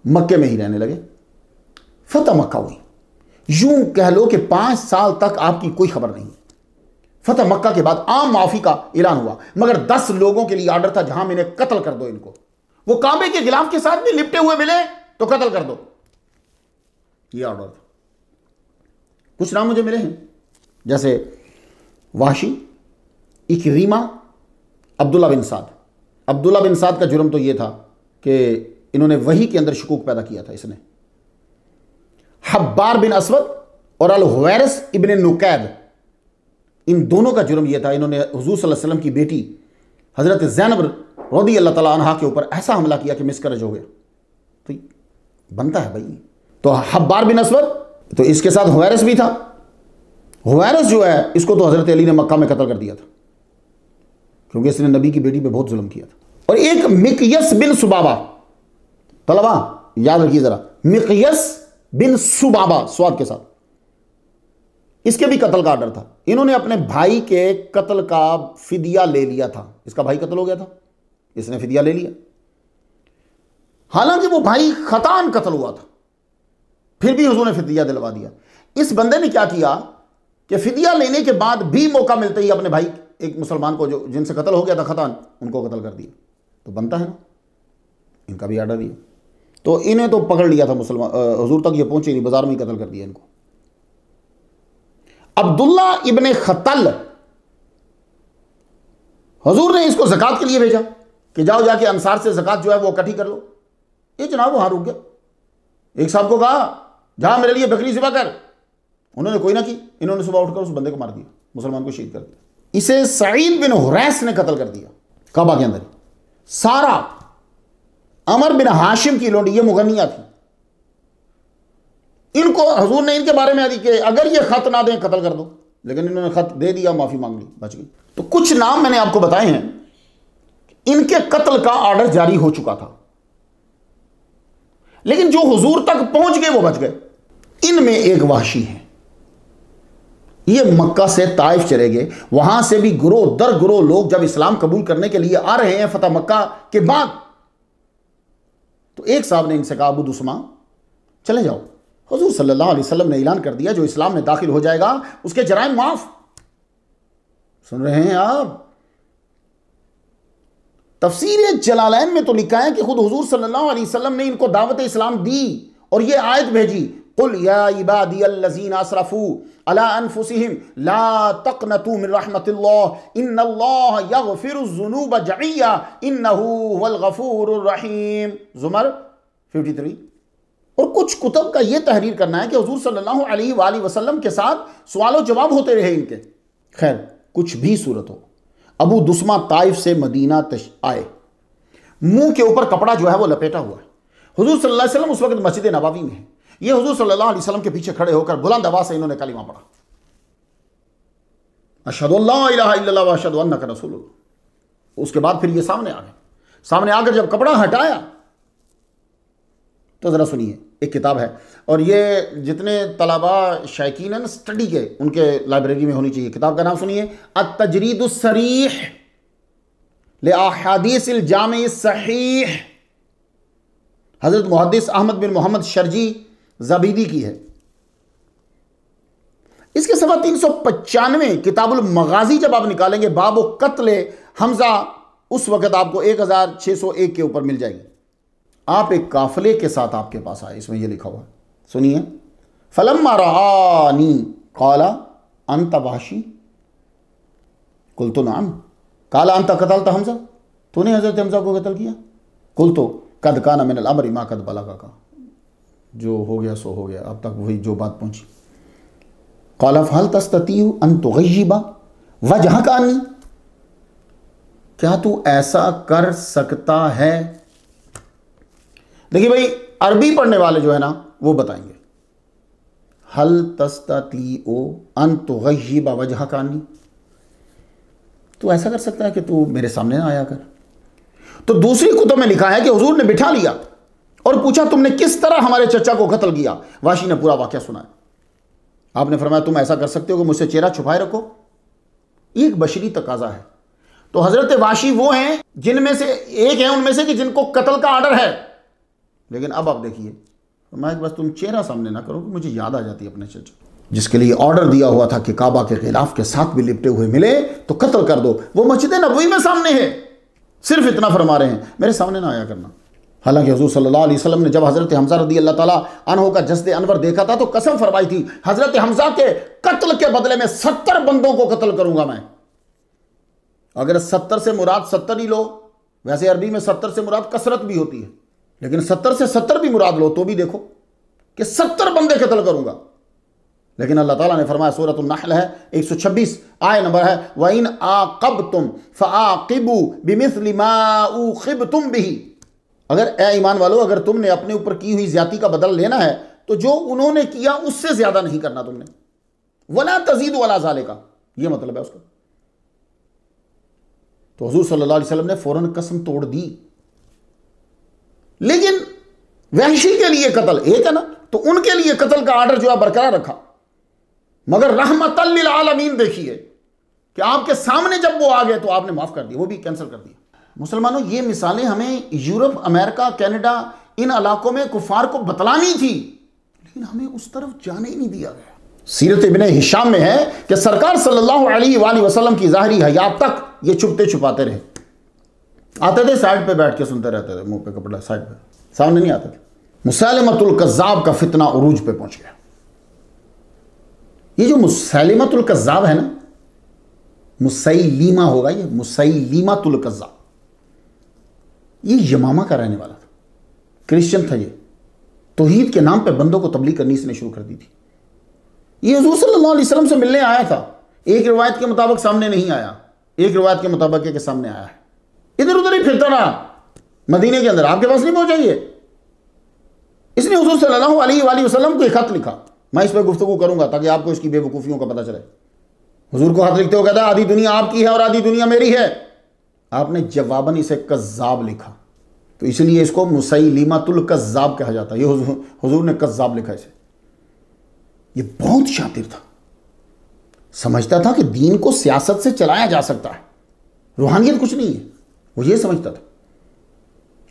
मक्के में ही रहने लगे, फतह मक्का हुई। यूं कह लो कि 5 साल तक आपकी कोई खबर नहीं। फतह मक्का के बाद आम माफी का ऐलान हुआ, मगर 10 लोगों के लिए ऑर्डर था जहां मैंने कत्ल कर दो इनको, वो काबे के गिलाफ के साथ भी लिपटे हुए मिले तो कत्ल कर दो, ये ऑर्डर था। कुछ नाम मुझे मिले हैं जैसे वाशी, इकरीमा, अब्दुल्ला बिन साद। अब्दुल्ला बिन साद का जुर्म तो यह था कि इन्होंने वही के अंदर शकूक पैदा किया था इसने। हब्बार बिन असवद और अल हुवैरस इब्न नुकैद, इन दोनों का जुर्म यह था, इन्होंने हुजूर सल्लल्लाहु अलैहि वसल्लम की बेटी हजरत ज़ैनब रज़ी अल्लाह तआला अन्हा के ऊपर ऐसा हमला किया कि मिसकरज हो गया। तो बनता है भाई। तो हब्बार बिन असवद, तो इसके साथ हुवैरस भी था। हुवैरस जो है इसको तो हजरत अली ने मक्का में कत्ल कर दिया था, क्योंकि इसने नबी की बेटी पे बहुत जुल्म किया था। और एक मिकयस बिन सुबाबा, तलबा याद रखिए जरा, मिकयस बिन सुबाबा स्वाद के साथ, इसके भी कत्ल का आर्डर था। इन्होंने अपने भाई के कत्ल का फिदिया ले लिया था, इसका भाई कत्ल हो गया था, इसने फिदिया ले लिया, हालांकि वो भाई खतान कत्ल हुआ था, फिर भी हुजूर ने फिदिया दिलवा दिया। इस बंदे ने क्या किया कि फिदिया लेने के बाद भी मौका मिलते ही अपने भाई एक मुसलमान को जो जिनसे कत्ल हो गया था खतान, उनको कत्ल कर दिया। तो बनता है ना, इनका भी आर्डर दिया। तो इन्हें तो पकड़ लिया था मुसलमान, हुजूर तक ये पहुंचे नहीं, बाजार में ही कत्ल कर दिया इनको। अब्दुल्ला इब्ने खतल, हुजूर ने इसको ज़कात के लिए भेजा कि जाओ जाके अंसार से ज़कात जो है वो इकट्ठी कर लो। ये जनाब वहां रुक गया। एक साहब को कहा जा मेरे लिए बकरी ज़िबा कर, उन्होंने कोई ना की, इन्होंने सुबह उठकर उस बंदे को मार दिया, मुसलमान को शहीद कर दिया। इसे सईद बिन हुरैस ने कत्ल कर दिया काबा के अंदर। सारा अमर बिन हाशिम की लोंडी, ये मुगनिया थी, इनको हुजूर ने इनके बारे में दी कि अगर ये खत ना दें कत्ल कर दो, लेकिन इन्होंने खत दे दिया, माफी मांग ली, बच गई। तो कुछ नाम मैंने आपको बताए हैं, इनके कत्ल का ऑर्डर जारी हो चुका था, लेकिन जो हुजूर तक पहुंच गए वो बच गए। इनमें एक वहशी है, ये मक्का से ताइफ चले गए, वहां से भी गुरोह दर गुरोह लोग जब इस्लाम कबूल करने के लिए आ रहे हैं फतह मक्का के बाद, तो एक साहब ने इनसे कहा अबू दुस्मा चले जाओ। हुजूर सल्लल्लाहु अलैहि वसल्लम ने ऐलान कर दिया जो इस्लाम में दाखिल हो जाएगा उसके जराइम माफ। सुन रहे हैं आप? तफसीर जलालैन में तो लिखा है कि खुद हुजूर सल्लल्लाहु अलैहि वसल्लम ने इनको दावत इस्लाम दी और ये आयत भेजी, कुल या इबादियल्लज़ीना असरफू अला अनफुसिहिम ला तक़नतू मिन रहमतिल्लाह इन्नल्लाह यग़फिरुज़्ज़ुनूब जमीआ इन्नहू हुवल गफूरुर रहीम। ज़ुमर 53। और कुछ कुतुब का यह तहरीर करना है कि हुजूर सल्लल्लाहु अलैहि वसल्लम के साथ सवाल जवाब होते रहे इनके। खैर कुछ भी सूरत हो, अबू दुस्मा ताइफ से मदीना आए, मुंह के ऊपर कपड़ा जो है वो लपेटा हुआ है। हुजूर सल्लल्लाहु अलैहि वसल्लम उस वक्त मस्जिद नबवी में है, ये हुजूर सल्लल्लाहु अलैहि वसल्लम के पीछे खड़े होकर बुलंद आवाज से इन्होंने कलिमा पढ़ा, अशहदु अल्ला इलाहा इल्लल्लाह व अशहदु अन्नका रसूलुल्लाह। उसके बाद फिर ये सामने आ गए, सामने आकर जब कपड़ा हटाया तो जरा सुनिए, एक किताब है और ये जितने तलबा शायकीन है ना स्टडी के, उनके लाइब्रेरी में होनी चाहिए। किताब का नाम सुनिए, अत-तजरीदुस सरीह ले अहादीसिल जामे सहीह, हजरत मुहद्दिस अहमद बिन मोहम्मद शर्जी ज़बीदी की है। इसके सवा 395 किताबुल मगाजी जब आप निकालेंगे बाबो कत्ले हमजा, उस वक्त आपको 1601 के ऊपर मिल जाएगी। आप एक काफिले के साथ आपके पास आए, इसमें यह लिखा हुआ, सुनिए, फलम्मा रआनी काला अंत वाशी कुल्तु नाम काला अंत कतलत हमजा, तूने हजरत हमजा को कत्ल किया? कुल्तु कद काना मिनल अमरि मा कद बलगा का, जो हो गया सो हो गया, अब तक वही जो बात पहुंची। काला फहल तस्ततीउ अन तुगय्यिबा वजहका अन्नी, क्या तू ऐसा कर सकता है? देखिए भाई, अरबी पढ़ने वाले जो है ना वो बताएंगे, हल तस्ततीउ अन तुगय्यिबा वजहका अन्नी, तू ऐसा कर सकता है कि तू मेरे सामने ना आया कर। तो दूसरी कुतुब में लिखा है कि हुजूर ने बिठा लिया और पूछा तुमने किस तरह हमारे चचा को कत्ल किया? वाशी ने पूरा वाकया सुनाया। आपने फरमाया तुम ऐसा कर सकते हो कि मुझसे चेहरा छुपाए रखो, ये एक बशरी तकाजा है। तो हजरत वाशी वो हैं जिनमें से एक है उनमें से कि जिनको कत्ल का ऑर्डर है, लेकिन अब आप देखिए, फरमाया बस तुम चेहरा सामने ना करो, मुझे याद आ जाती है अपने चचा जिसके लिए ऑर्डर दिया हुआ था कि काबा के खिलाफ के साथ भी लिपटे हुए मिले तो कत्ल कर दो, वो मस्जिद नबवी में सामने है, सिर्फ इतना फरमा रहे हैं मेरे सामने ना आया करना। हालांकि हुजूर सल्लल्लाहु अलैहि वसल्लम ने जब हजरत हमजा रदी अल्लाह ताला अन्हु का जस्द अनवर देखा था तो कसम फरमाई थी हजरत हमजा के कत्ल के बदले में 70 बंदों को कत्ल करूंगा मैं। अगर 70 से मुराद 70 ही लो, वैसे अरबी में 70 से मुराद कसरत भी होती है, लेकिन 70 से 70 भी मुराद लो तो भी देखो कि 70 बंदे कत्ल करूंगा। लेकिन अल्लाह ताला ने फरमाया, सूरतुन नहल है 126 आय नंबर है, व इन आक़बतुम फ़आक़िबू बिमिस्लि मा उक़िबतुम बिही, अगर ए ईमान वालो अगर तुमने अपने ऊपर की हुई ज्यादती का बदला लेना है तो जो उन्होंने किया उससे ज्यादा नहीं करना तुमने, वला तज़ीदु अला ज़ालिका, ये मतलब है उसका। तो हुजूर सल्लल्लाहु अलैहि वसल्लम ने फौरन कसम तोड़ दी। लेकिन वहशी के लिए कत्ल एक है ना, तो उनके लिए कत्ल का ऑर्डर जो है बरकरार रखा, मगर रहमतल लिल आलमीन देखिए कि आपके सामने जब वो आ गए तो आपने माफ कर दिया, वो भी कैंसिल कर दिया। मुसलमानों, ये मिसालें हमें यूरोप, अमेरिका, कनाडा, इन इलाकों में कुफार को बतलानी थी, लेकिन हमें उस तरफ जाने ही नहीं दिया गया। सीरत इब्ने हिशाम में है कि सरकार सल्लल्लाहु अलैहि वसल्लम की ज़ाहिरी हयात तक ये छुपते छुपाते रहे। आते थे साइड पे बैठ के सुनते रहते थे, मुंह पे कपड़ा साइड पे, सामने नहीं आते थे। मुसैलिमतुल कज़्ज़ाब का फितना उरूज पे पहुंच गया। ये जो मुसैलिमतुल कज़्ज़ाब है ना, मुसैलिमा होगा ये, मुसैलिमतुल कज़्ज़ाब, ये यमामा का रहने वाला था, क्रिश्चियन था ये। तौहीद के नाम पे बंदों को तबलीग करनी इसने शुरू कर दी थी। ये हुजूर सल्लल्लाहु अलैहि वसल्लम से मिलने आया था, एक रिवायत के मुताबिक सामने नहीं आया, एक रिवायत के मुताबिक के सामने आया है, इधर उधर ही फिरता रहा मदीने के अंदर, आपके पास नहीं पहुंचा ये। इसने हुजूर सल्लल्लाहु अलैहि वसल्लम को एक खत लिखा, मैं इस पर गुफ्तगू करूंगा ताकि आपको इसकी बेवकूफ़ियों का पता चले। हुजूर को खत लिखते हो कहता आधी दुनिया आपकी है और आधी दुनिया मेरी है। आपने जवाबन इसे कज़्ज़ाब लिखा, तो इसलिए इसको मुसैलिमतुल कज़्ज़ाब कहा जाता है। ये हुजूर ने कज़्ज़ाब लिखा इसे। ये बहुत शातिर था, समझता था कि दीन को सियासत से चलाया जा सकता है, रूहानियत कुछ नहीं है, वो ये समझता था।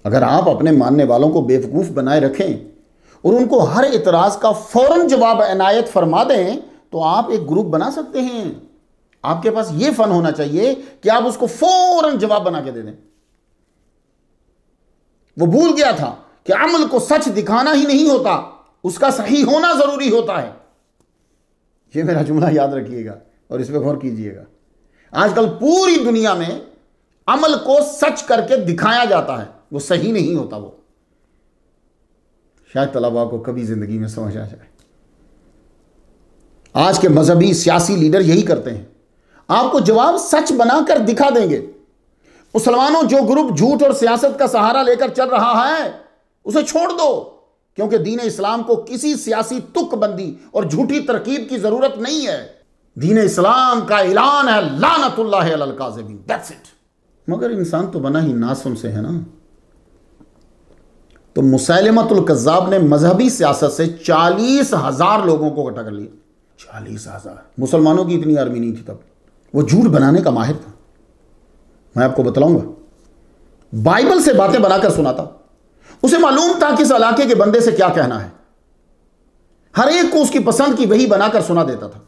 अगर आप अपने मानने वालों को बेवकूफ़ बनाए रखें और उनको हर इतराज़ का फ़ौरन जवाब इनायत फरमा दें तो आप एक ग्रुप बना सकते हैं। आपके पास ये फ़न होना चाहिए कि आप उसको फ़ौरन जवाब बना के दे दें। वो भूल गया था कि अमल को सच दिखाना ही नहीं होता, उसका सही होना ज़रूरी होता है। ये मेरा जुमला याद रखिएगा और इस पर गौर कीजिएगा। आजकल पूरी दुनिया में अमल को सच करके दिखाया जाता है, वो सही नहीं होता। वो शायद तलबा को कभी जिंदगी में समझ आ जाए। आज के मजहबी सियासी लीडर यही करते हैं, आपको जवाब सच बनाकर दिखा देंगे। मुसलमानों, जो ग्रुप झूठ और सियासत का सहारा लेकर चल रहा है उसे छोड़ दो, क्योंकि दीन इस्लाम को किसी सियासी तुकबंदी और झूठी तरकीब की जरूरत नहीं है। दीन इस्लाम का ऐलान है लानतुल्लाह अलल काज़िबीन, दैट्स इट। मगर इंसान तो बना ही नासुन से है ना। तो मुसैलिमतुल कज़्ज़ाब ने मजहबी सियासत से 40,000 लोगों को इकट्ठा कर लिया। 40,000। मुसलमानों की इतनी आर्मी नहीं थी तब। वो झूठ बनाने का माहिर था, मैं आपको बतलाऊंगा। बाइबल से बातें बनाकर सुनाता। उसे मालूम था कि इस इलाके के बंदे से क्या कहना है। हर एक को उसकी पसंद की वही बनाकर सुना देता था।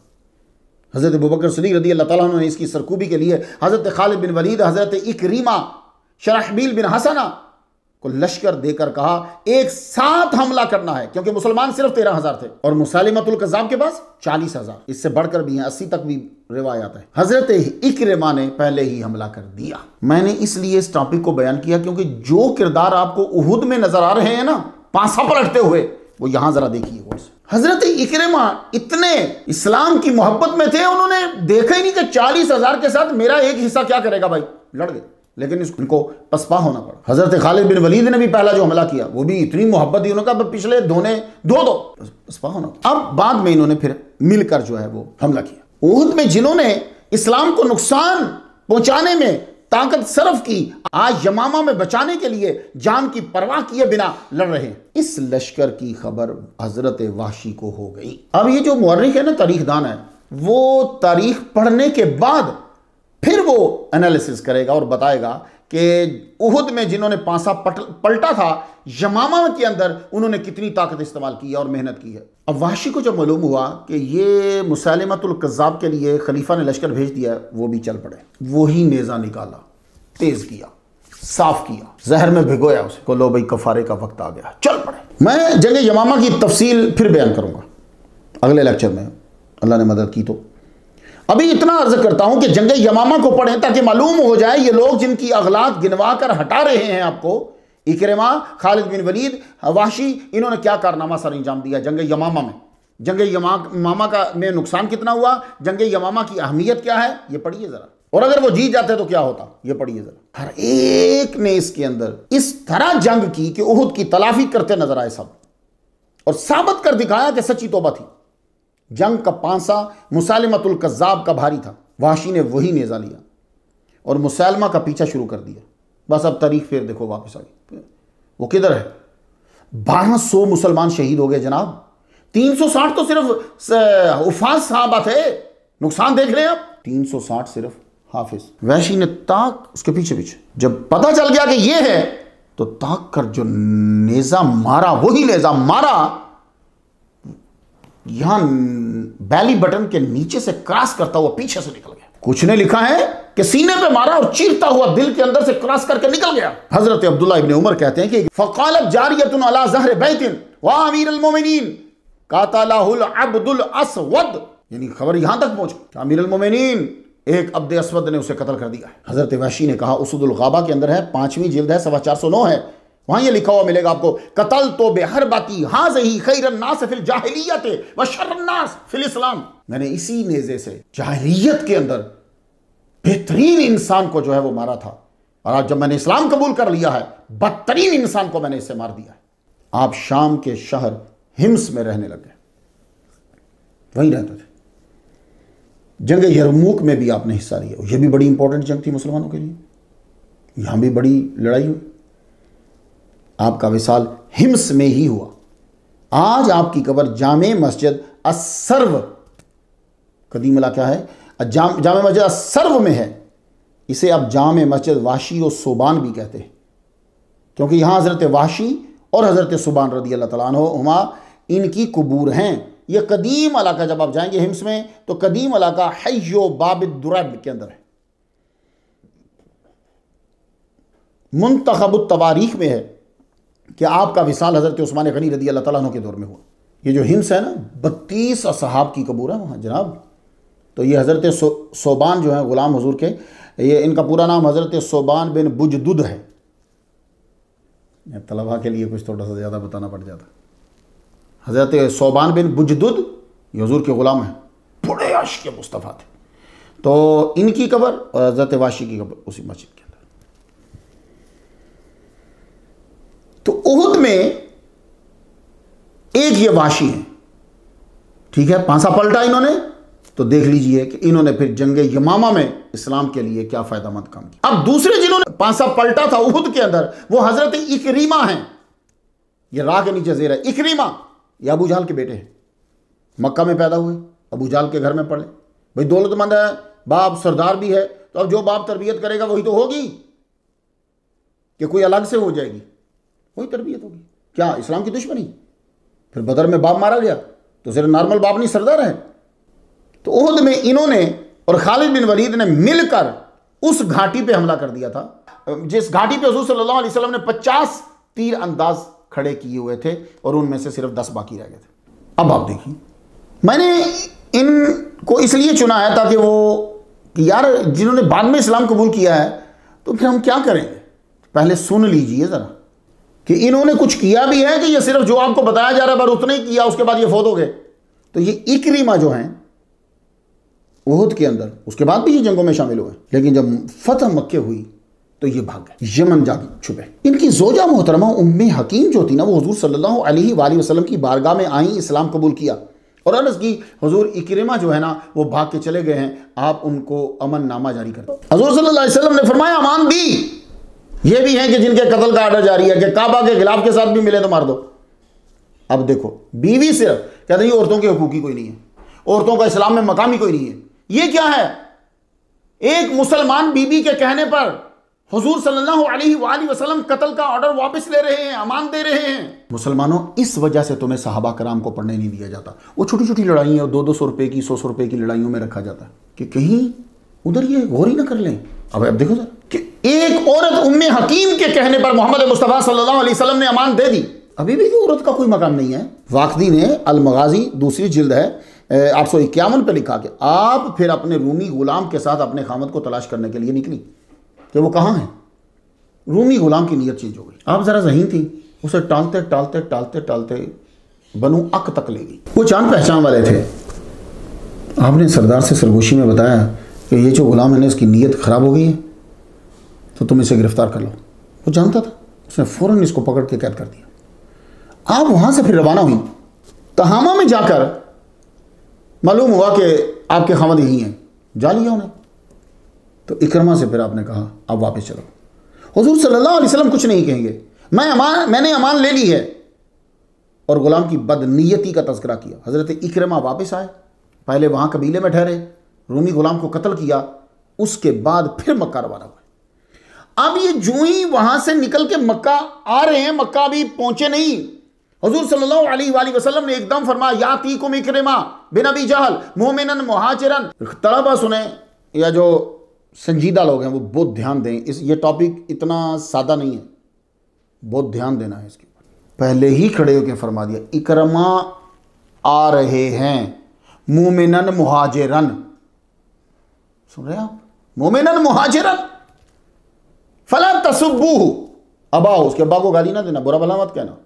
हज़रत अबू बकर सिद्दीक़ रज़ी अल्लाह तआला अन्हु ने इसकी सरकूबी के लिए हज़रत खालिद बिन वलीद, हज़रत इकरीमा, शरहबील बिन हसना को लश्कर देकर कहा एक साथ हमला करना है, क्योंकि मुसलमान सिर्फ 13,000 थे और मुसैलिमतुल कज़्ज़ाब के पास 40,000, इससे बढ़कर भी हैं, 80 तक भी रिवायत है। हज़रत इकरीमा ने पहले ही हमला कर दिया। मैंने इसलिए इस टॉपिक को बयान किया क्योंकि जो किरदार आपको उहुद में नजर आ रहे हैं ना, पांसा पलटते हुए, वो यहां जरा देखिए। हज़रत इकरीमा इतने इस्लाम की मोहब्बत में थे, उन्होंने देखा ही नहीं कि 40,000 के साथ मेरा एक हिस्सा क्या करेगा भाई, लड़ गए। लेकिन इनको पसपा होना पड़ा। हज़रत खालिद बिन वलीद ने भी पहला जो हमला किया वो भी इतनी मोहब्बत थी, उन्होंने कहा पिछले दोने दो पसपा होना पड़ा। अब बाद में इन्होंने फिर मिलकर जो है वो हमला किया। उहुद में जिन्होंने इस्लाम को नुकसान पहुंचाने में ताकत सर्फ की, आज यमामा में बचाने के लिए जान की परवाह किए बिना लड़ रहे हैं। इस लश्कर की खबर हजरत वाशी को हो गई। अब ये जो मुअर्रिख है ना, तारीखदान है, वो तारीख पढ़ने के बाद फिर वो एनालिसिस करेगा और बताएगा कि उहुद में जिन्होंने पांसा पलटा था, यमामा के अंदर उन्होंने कितनी ताकत इस्तेमाल की है और मेहनत की है। अब वाशी को जब मालूम हुआ कि ये मुसैलिमतुल कज़्ज़ाब के लिए खलीफा ने लश्कर भेज दिया, वो भी चल पड़े। वही नेज़ा निकाला, तेज किया, साफ किया, जहर में भिगोया उसे को, लो भाई कफारे का वक्त आ गया, चल पड़े। मैं जंग यमामा की तफसील फिर बयान करूंगा अगले लेक्चर में, अल्लाह ने मदद की तो। अभी इतना अर्ज करता हूं कि जंग यमामा को पढ़ें ताकि मालूम हो जाए ये लोग जिनकी अगलात गिनवा कर हटा रहे हैं आपको, इकरिमा, खालिद बिन वलीद, वाशी, इन्होंने क्या कारनामा सर अंजाम दिया जंग यमामा में। जंग यमामा का में नुकसान कितना हुआ, जंग यमामा की अहमियत क्या है, ये पढ़िए जरा। और अगर वो जीत जाते तो क्या होता, ये पढ़िए जरा। हर एक ने इसके अंदर इस तरह जंग की कि उहुद की तलाफी करते नजर आए सब, और साबित कर दिखाया कि सच्ची तौबा थी। जंग का पांसा मुसैलिमतुल कज़्ज़ाब का भारी था, वाशी ने वही नेज़ा लिया और मुसैलमा का पीछा शुरू कर दिया। बस अब तारीख फिर देखो वापस आ गई। वो किधर है? 1200 मुसलमान शहीद हो गए जनाब। 360 तो सिर्फ उफाज साहबा थे, नुकसान देख रहे हैं आप। 360 सिर्फ हाफिज। वैशी ने ताक उसके पीछे पीछे, जब पता चल गया कि ये है तो ताक कर जो नेज़ा मारा, वही नेज़ा मारा यहां बैली बटन के नीचे से क्रॉस करता हुआ पीछे से निकल गया। कुछ ने लिखा है कि सीने पे मारा और चीरता हुआ दिल के अंदर से क्रॉस करके निकल गया। हजरत अब्दुल्लाह इब्न उमर कहते हैं कि फक़ालत जारियतुन अला ज़हर बैतिन व अमीरुल मोमिनीन क़ातलहुल अब्दुल अस्वद, यानी खबर यहां तक पहुंच गई, अमीरुल मोमिनीन एक अब्द अस्वद ने उसे कत्ल कर दिया। हजरत वहशी ने कहा उसदुल गाबा के अंदर है, 5वीं जिल्द है, 409 है, वहां ये लिखा हुआ मिलेगा आपको, कतल तो बेहरबाती हाज़ही खैरन नास फिल जाहिलियत व शर्रन नास फिल इस्लाम। मैंने इसी नेज़े से जाहिलियत के अंदर बेहतरीन इंसान को जो है वो मारा था, और आज जब मैंने इस्लाम कबूल कर लिया है, बदतरीन इंसान को मैंने इससे मार दिया है। आप शाम के शहर हिम्स में रहने लग गए, वहीं रहते थे। जंग यरमूक में भी आपने हिस्सा लिया, यह भी बड़ी इंपॉर्टेंट जंग थी मुसलमानों के लिए, यहां भी बड़ी लड़ाई हुई। आपका विसाल हिम्स में ही हुआ। आज आपकी कब्र जामे मस्जिद अस्सर्व, कदीमला क्या है, जामे मस्जिद अस्सर्व में है। इसे आप जामे मस्जिद वाशी और सुबान भी कहते हैं, क्योंकि यहां हजरत वाशी और हजरत सुबान रदी अल्लाह तआला अन्हुमा इनकी कबूर हैं। यह कदीम इलाका, जब आप जाएंगे हिम्स में तो कदीम इलाका हय्यो बाब दुरब के अंदर है। मुंतखब तवारीख में है कि आपका विसाल हजरत उस्मान गनी रदी अल्लाह तआला अन्हु के दौर में हुआ। ये जो हिम्स है ना, 32 असहाब की कबूर है वहाँ जनाब। तो ये हज़रत सोबान जो है ग़ुलाम हुजूर के, ये इनका पूरा नाम हज़रत सोबान बिन बुजदुद है। तलबा के लिए कुछ थोड़ा सा ज़्यादा बताना पड़ जाता। हज़रत सोबान बिन बुजदुद ये हुजूर के ग़ुलाम हैं, बड़े आशिक़ मुस्तफ़ा थे। तो इनकी कब्र और हज़रत वाशी की कब्र उसी मस्जिद के अंदर। तो उहुद में एक ये वाशी है, ठीक है, पांसा पलटा इन्होंने। तो देख लीजिए कि इन्होंने फिर जंग यमामा में इस्लाम के लिए क्या फायदामंद काम किया। अब दूसरे जिन्होंने पांसा पलटा था उहुद के अंदर, वो हजरत इकरीमा हैं। ये रा के नीचे ज़ेर है, इकरीमा ये अबू जहल के बेटे हैं, मक्का में पैदा हुए, अबू जहल के घर में पढ़े। भाई दौलतमंद है, बाप सरदार भी है, तो अब जो बाप तरबियत करेगा वही तो होगी, कि कोई अलग से हो जाएगी, वही तरबियत होगी। क्या इस्लाम की दुश्मनी? फिर बदर में बाप मारा गया तो सिर्फ नॉर्मल बाप नहीं, सरदार है। तो उहुद में इन्होंने और खालिद बिन वलीद ने मिलकर उस घाटी पे हमला कर दिया था, जिस घाटी पे हुजूर सल्लल्लाहु अलैहि वसल्लम ने 50 तीर अंदाज खड़े किए हुए थे, और उनमें से सिर्फ 10 बाकी रह गए थे। अब आप देखिए, मैंने इनको इसलिए चुना है ताकि वो कि यार जिन्होंने बाद में इस्लाम कबूल किया है तो फिर हम क्या करेंगे। पहले सुन लीजिए ज़रा कि इन्होंने कुछ किया भी है कि ये सिर्फ जो आपको बताया जा रहा है बस उतना ही किया, उसके बाद ये फौत हो गए। तो ये इकरीमा जो हैं उहुद के अंदर, उसके बाद भी ये जंगों में शामिल हुए, लेकिन जब फतह मक्के हुई तो ये भाग गए, यमन जा छुपे। इनकी जोजा मोहतरमा उम्मे हकीम जो थी ना, वो हुजूर सल्लल्लाहु अलैहि वसल्लम की बारगाह में आई, इस्लाम कबूल किया और अर्ज़ की हुजूर इकरीमा जो है ना वो भाग के चले गए हैं, आप उनको अमन नामा जारी कर दो। हुजूर सल्लल्लाहु अलैहि वसल्लम ने फरमाया अमान दी, ये भी हैं कि जिनके कत्ल का आर्डर जारी है कि काबा के खिलाफ के साथ भी मिले तो मार दो। अब देखो, बीवी सिर्फ कहते हैं औरतों के हकूक ही कोई नहीं है, औरतों का इस्लाम में मकाम ही कोई नहीं है। ये क्या है? एक मुसलमान बीबी के कहने पर हुजूर सल्लल्लाहु अलैहि वसल्लम कत्ल का ऑर्डर वापस ले रहे हैं, अमान दे रहे हैं। मुसलमानों, इस वजह से तुम्हें सहाबा कराम को पढ़ने नहीं दिया जाता। वो छोटी छोटी लड़ाइयाँ 200-200 रुपए की, 100-100 रुपए की लड़ाइयों में रखा जाता है कि कहीं उधर ये गौर ही ना कर लें। अब देखो सर कि एक औरत उम्मे हकीम के कहने पर मोहम्मद मुस्तफ़ा सल्लल्लाहु अलैहि वसल्लम ने अमान दे दी। अभी भी औरत का कोई मकाम नहीं है। वाक़दी ने अल मगाज़ी दूसरी जिल्द है 851 पे लिखा कि आप फिर अपने रूमी गुलाम के साथ अपने खामद को तलाश करने के लिए निकली कि वो कहाँ है। रूमी गुलाम की नीयत चेंज हो गई। आप ज़रा ज़हीन थी, उसे टालते टालते टालते टालते बनु अक तक ले गई। वो जान पहचान वाले थे। आपने सरदार से सरगोशी में बताया कि ये जो गुलाम है ना इसकी नीयत ख़राब हो गई है, तो तुम इसे गिरफ्तार कर लो। वो जानता था, उसने फ़ौरन इसको पकड़ के कैद कर दिया। आप वहाँ से फिर रवाना हुई, तहामा में जाकर मालूम हुआ कि आपके खामद यही हैं, जा लिया उन्हें। तो इकरमा से फिर आपने कहा अब वापस चलो। हुजूर सल्लल्लाहु अलैहि वसल्लम कुछ नहीं कहेंगे, मैंने अमान ले ली है, और गुलाम की बदनीयती का तज़किरा किया। हज़रत इकरमा वापस आए, पहले वहाँ कबीले में ठहरे, रूमी गुलाम को कत्ल किया, उसके बाद फिर मक्का रवाना हुए। अब ये जो ही वहाँ से निकल के मक्का आ रहे हैं, मक्का भी पहुँचे नहीं, हुजूर सल्लल्लाहु अलैहि वसल्लम ने एकदम फरमाया यातीकुम इकरिमा बिन अबी जहल मोमिनन मुहाजिरन। तलबा सुने या जो संजीदा लोग हैं वो बहुत ध्यान दें, इस ये टॉपिक इतना सादा नहीं है, बहुत ध्यान देना है इसके ऊपर। पहले ही खड़े होकर फरमा दिया इकरमा आ रहे हैं मोमिनन मुहाजिरन। सुन रहे आप? मोमिनन मुहाजिरन फला तसुब्बूहु, अबा, उसके अब्बा को गाली ना देना, बुरा भला मत कहना।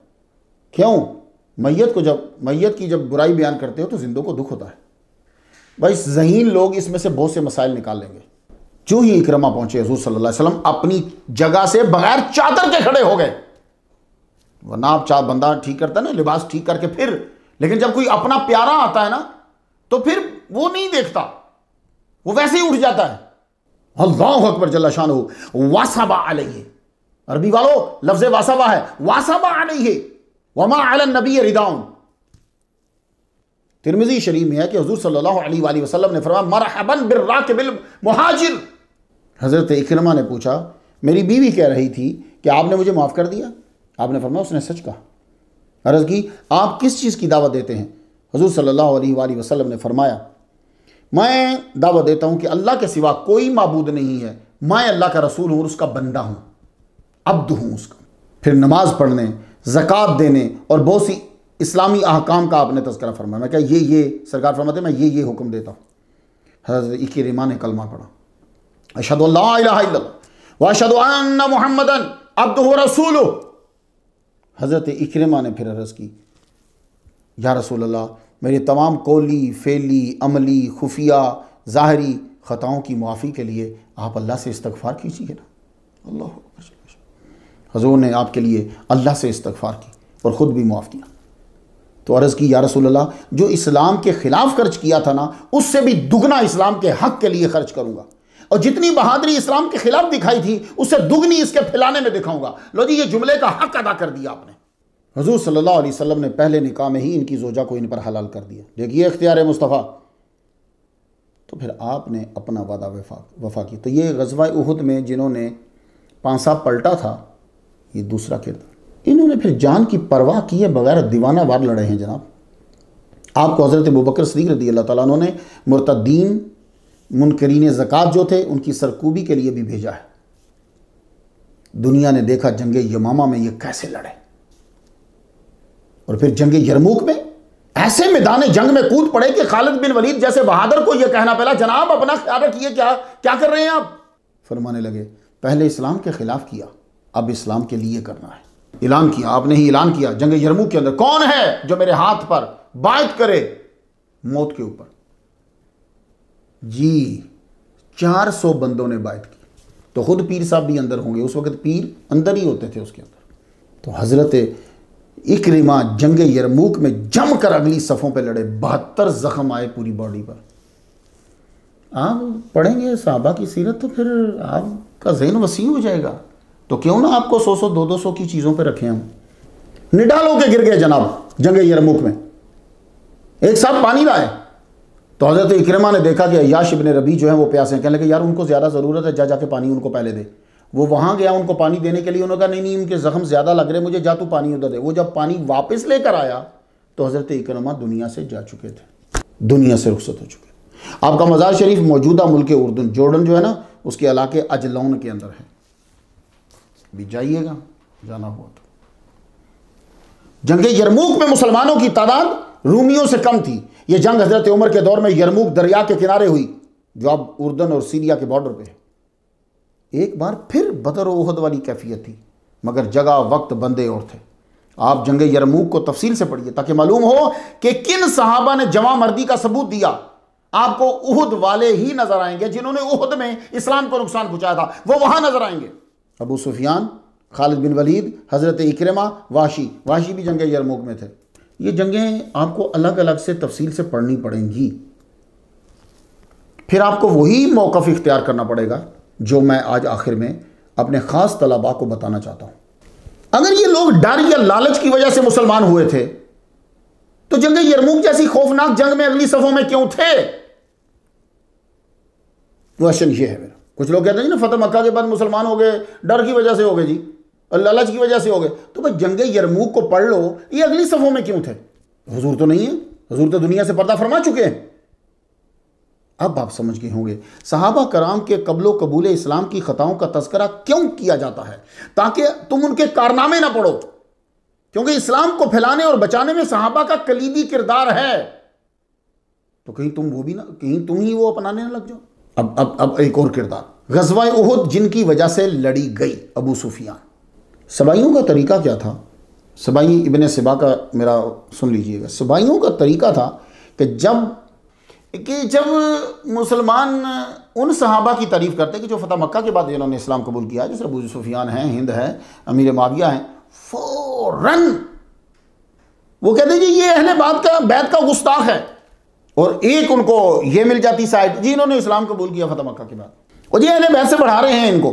क्यों? मैयत की जब बुराई बयान करते हो तो जिंदों को दुख होता है। भाई ज़हीन लोग इसमें से बहुत से मसाइल निकाल लेंगे। जो ही इकरमा पहुंचे हुजूर सल्लल्लाहु अलैहि वसल्लम अपनी जगह से बगैर चादर के खड़े हो गए। वरना आप बंदा ठीक करता है ना, लिबास ठीक करके फिर, लेकिन जब कोई अपना प्यारा आता है ना तो फिर वो नहीं देखता, वो वैसे ही उठ जाता है। अल्लाहु अकबर जल्ला शानुहु। वासबा अलैहि, अरबी वालों लफ्ज़ वासबा है, वासबा अलैहि वमा अलन नबी रिदाउन। तिरमिज़ी शरीफ में है कि हुजूर सल्लल्लाहु अलैहि वसल्लम ने फरमाया मरहबन बिर्राकिबिल मुहाजिर। हज़रत इकरमा ने पूछा, मेरी बीवी कह रही थी कि आपने मुझे माफ़ कर दिया। आपने फरमाया उसने सच कहा। अर्ज़ की, आप किस चीज़ की दावत देते हैं? हुजूर सल्लल्लाहु अलैहि वसल्लम ने फरमाया, मैं दावत देता हूँ कि अल्लाह के सिवा कोई माबूद नहीं है, मैं अल्लाह का रसूल हूँ और उसका बंदा हूँ, अब्द हूँ उसका। फिर नमाज पढ़ने, ज़कात देने और बहुत सी इस्लामी अहकाम का आपने तज़किरा फरमाया। मैं क्या ये सरकार फरमाते, मैं ये हुक्म देता हूँ। हज़रत इकरिमा ने कलमा पढ़ा, अशहदु अल्ला इलाहा इल्लल्लाह व अशहदु अन्ना मुहम्मदन अब्दुहु व रसूलुहु। हज़रत इकरिमा ने फिर अर्ज़ की, या रसूल अल्लाह, मेरे तमाम कौली, फेली, अमली, खुफिया, ज़ाहरी ख़ताओं की मुआफ़ी के लिए आप अल्लाह से इस्तग़फ़ार कीजिए ना। अल्लाह हुज़ूर ने आपके लिए अल्लाह से इस्तग़फ़ार की और ख़ुद भी मुआफ़ किया। तो अर्ज़ की, या रसूल अल्लाह, जो इस्लाम के ख़िलाफ़ खर्च किया था ना, उससे भी दुगना इस्लाम के हक़ के लिए खर्च करूँगा, और जितनी बहादुरी इस्लाम के ख़िलाफ़ दिखाई थी उससे दुगनी इसके फैलाने में दिखाऊँगा। लो जी, ये जुमले का हक़ अदा कर दिया आपने। हुज़ूर सल्लल्लाहु अलैहि वसल्लम ने पहले निकाह में ही इनकी ज़ोजा को इन पर हलाल कर दिया। देखिए इख्तियार मुस्तफ़ा। तो फिर आपने अपना वादा वफ़ा की। तो ये ग़ज़वा उहुद में जिन्होंने पांसा पलटा था, ये दूसरा किरदार। इन्होंने फिर जान की परवाह किए बगैर दीवाना वार लड़े हैं जनाब। आपको हज़रत अबू बकर सिद्दीक़ रज़ी अल्लाह तआला अन्हु ने मुर्तदीन, मुनकरीन ज़कात जो थे, उनकी सरकूबी के लिए भी भेजा है। दुनिया ने देखा जंग यमामा में ये कैसे लड़े, और फिर जंग यरमूक में ऐसे मैदान जंग में कूद पड़े कि खालिद बिन वलीद जैसे बहादुर को यह कहना पड़ा, जनाब अपना ख्याल रखिए, क्या कर रहे हैं आप? फरमाने लगे, पहले इस्लाम के खिलाफ किया, अब इस्लाम के लिए करना है। ऐलान किया, आपने ही ऐलान किया जंग यरमूक के अंदर, कौन है जो मेरे हाथ पर बायत करे मौत के ऊपर? जी 400 बंदों ने बायत की। तो खुद पीर साहब भी अंदर होंगे, उस वक्त पीर अंदर ही होते थे उसके अंदर। तो हजरत इकरिमा जंग यरमूक में जमकर अगली सफ़ों पे लड़े, 72 ज़ख्म आए पूरी बॉडी पर। आप पढ़ेंगे सहाबा की सीरत तो फिर आपका ज़हन वसी हो जाएगा। तो क्यों ना आपको 100-100, 200 की चीज़ों पे रखें हम। निडाल होके गिर गए जनाब जंग यरमूक में। एक साथ पानी लाए तो हज़रत इकरिमा ने देखा कि अय्याश इब्न रबी जो है वो प्यासे हैं। कहने लगे, यार उनको ज़्यादा ज़रूरत है, जाके पानी उनको पहले दे। वो वहाँ गया उनको पानी देने के लिए, उन्होंने कहा नहीं उनके ज़ख्म ज़्यादा लग रहे, मुझे जा तू पानी उधर दे। वो जब पानी वापस लेकर आया तो हज़रत इकरिमा दुनिया से जा चुके थे, दुनिया से रुखसत हो चुके। आपका मज़ार शरीफ मौजूदा मुल्क उर्दन, जॉर्डन जो है ना, उसके इलाके अजलौन के अंदर है। भी जाइएगा, जाना हुआ तो। जंग यरमूक में मुसलमानों की तादाद रूमियों से कम थी। यह जंग हज़रत उमर के दौर में यरमूक दरिया के किनारे हुई, जो अब उर्दन और सीरिया के बॉर्डर पे है। एक बार फिर बदर और उहद वाली कैफियत थी, मगर जगह वक्त बंदे और थे। आप जंग यरमूक को तफसील से पढ़िए ताकि मालूम हो कि किन सहाबा ने जमा मर्दी का सबूत दिया। आपको उहद वाले ही नजर आएंगे जिन्होंने उहद में इस्लाम को नुकसान पहुंचाया था, वो वहां नजर आएंगे। अबू सुफियान, खालिद बिन वलीद, हज़रत इकरिमा, वाशी भी जंग यरमूक में थे। ये जंगें आपको अलग अलग से तफसील से पढ़नी पड़ेंगी। फिर आपको वही मौक़िफ़ इख्तियार करना पड़ेगा जो मैं आज आखिर में अपने ख़ास तलबा को बताना चाहता हूँ। अगर ये लोग डर या लालच की वजह से मुसलमान हुए थे तो जंग यरमूक जैसी खौफनाक जंग में अगली सफ़ों में क्यों थे? क्वेश्चन ये है मेरा। कुछ लोग कहते हैं ना फतह मक्का के बाद मुसलमान हो गए, डर की वजह से हो गए जी, और लालच की वजह से हो गए। तो भाई जंग यरमूक को पढ़ लो, ये अगली सफ़ों में क्यों थे? हुजूर तो नहीं है, हुजूर तो दुनिया से पर्दा फरमा चुके हैं। अब आप समझ गए होंगे सहाबा कराम के कब्लो कबूल इस्लाम की ख़ताओं का तज़किरा क्यों किया जाता है, ताकि तुम उनके कारनामे ना पढ़ो, क्योंकि इस्लाम को फैलाने और बचाने में सहाबा का कलीदी किरदार है। तो कहीं तुम वो भी ना, कहीं तुम ही वो अपनाने ना लग जाओ। अब एक और किरदार, ग़ज़वा उहुद जिनकी वजह से लड़ी गई, अबू सुफियान। सबाइयों का तरीका क्या था? सबाई इब्ने सिबा का मेरा सुन लीजिएगा। सबाइयों का तरीका था कि जब मुसलमान उन सहाबा की तारीफ़ करते कि जो फतह मक्का के बाद जिन्होंने इस्लाम कबूल किया, जैसे अबू सुफियान हैं, हिंद है, अमीर मुआविया हैं, फ़ौरन वो कहते जी ये अहले बैत का गुस्ताख है, और एक उनको ये मिल जाती साइड, जी इन्होंने इस्लाम कबूल किया फतह मक्का के बाद, और जी अहले बैत से बढ़ा रहे हैं इनको।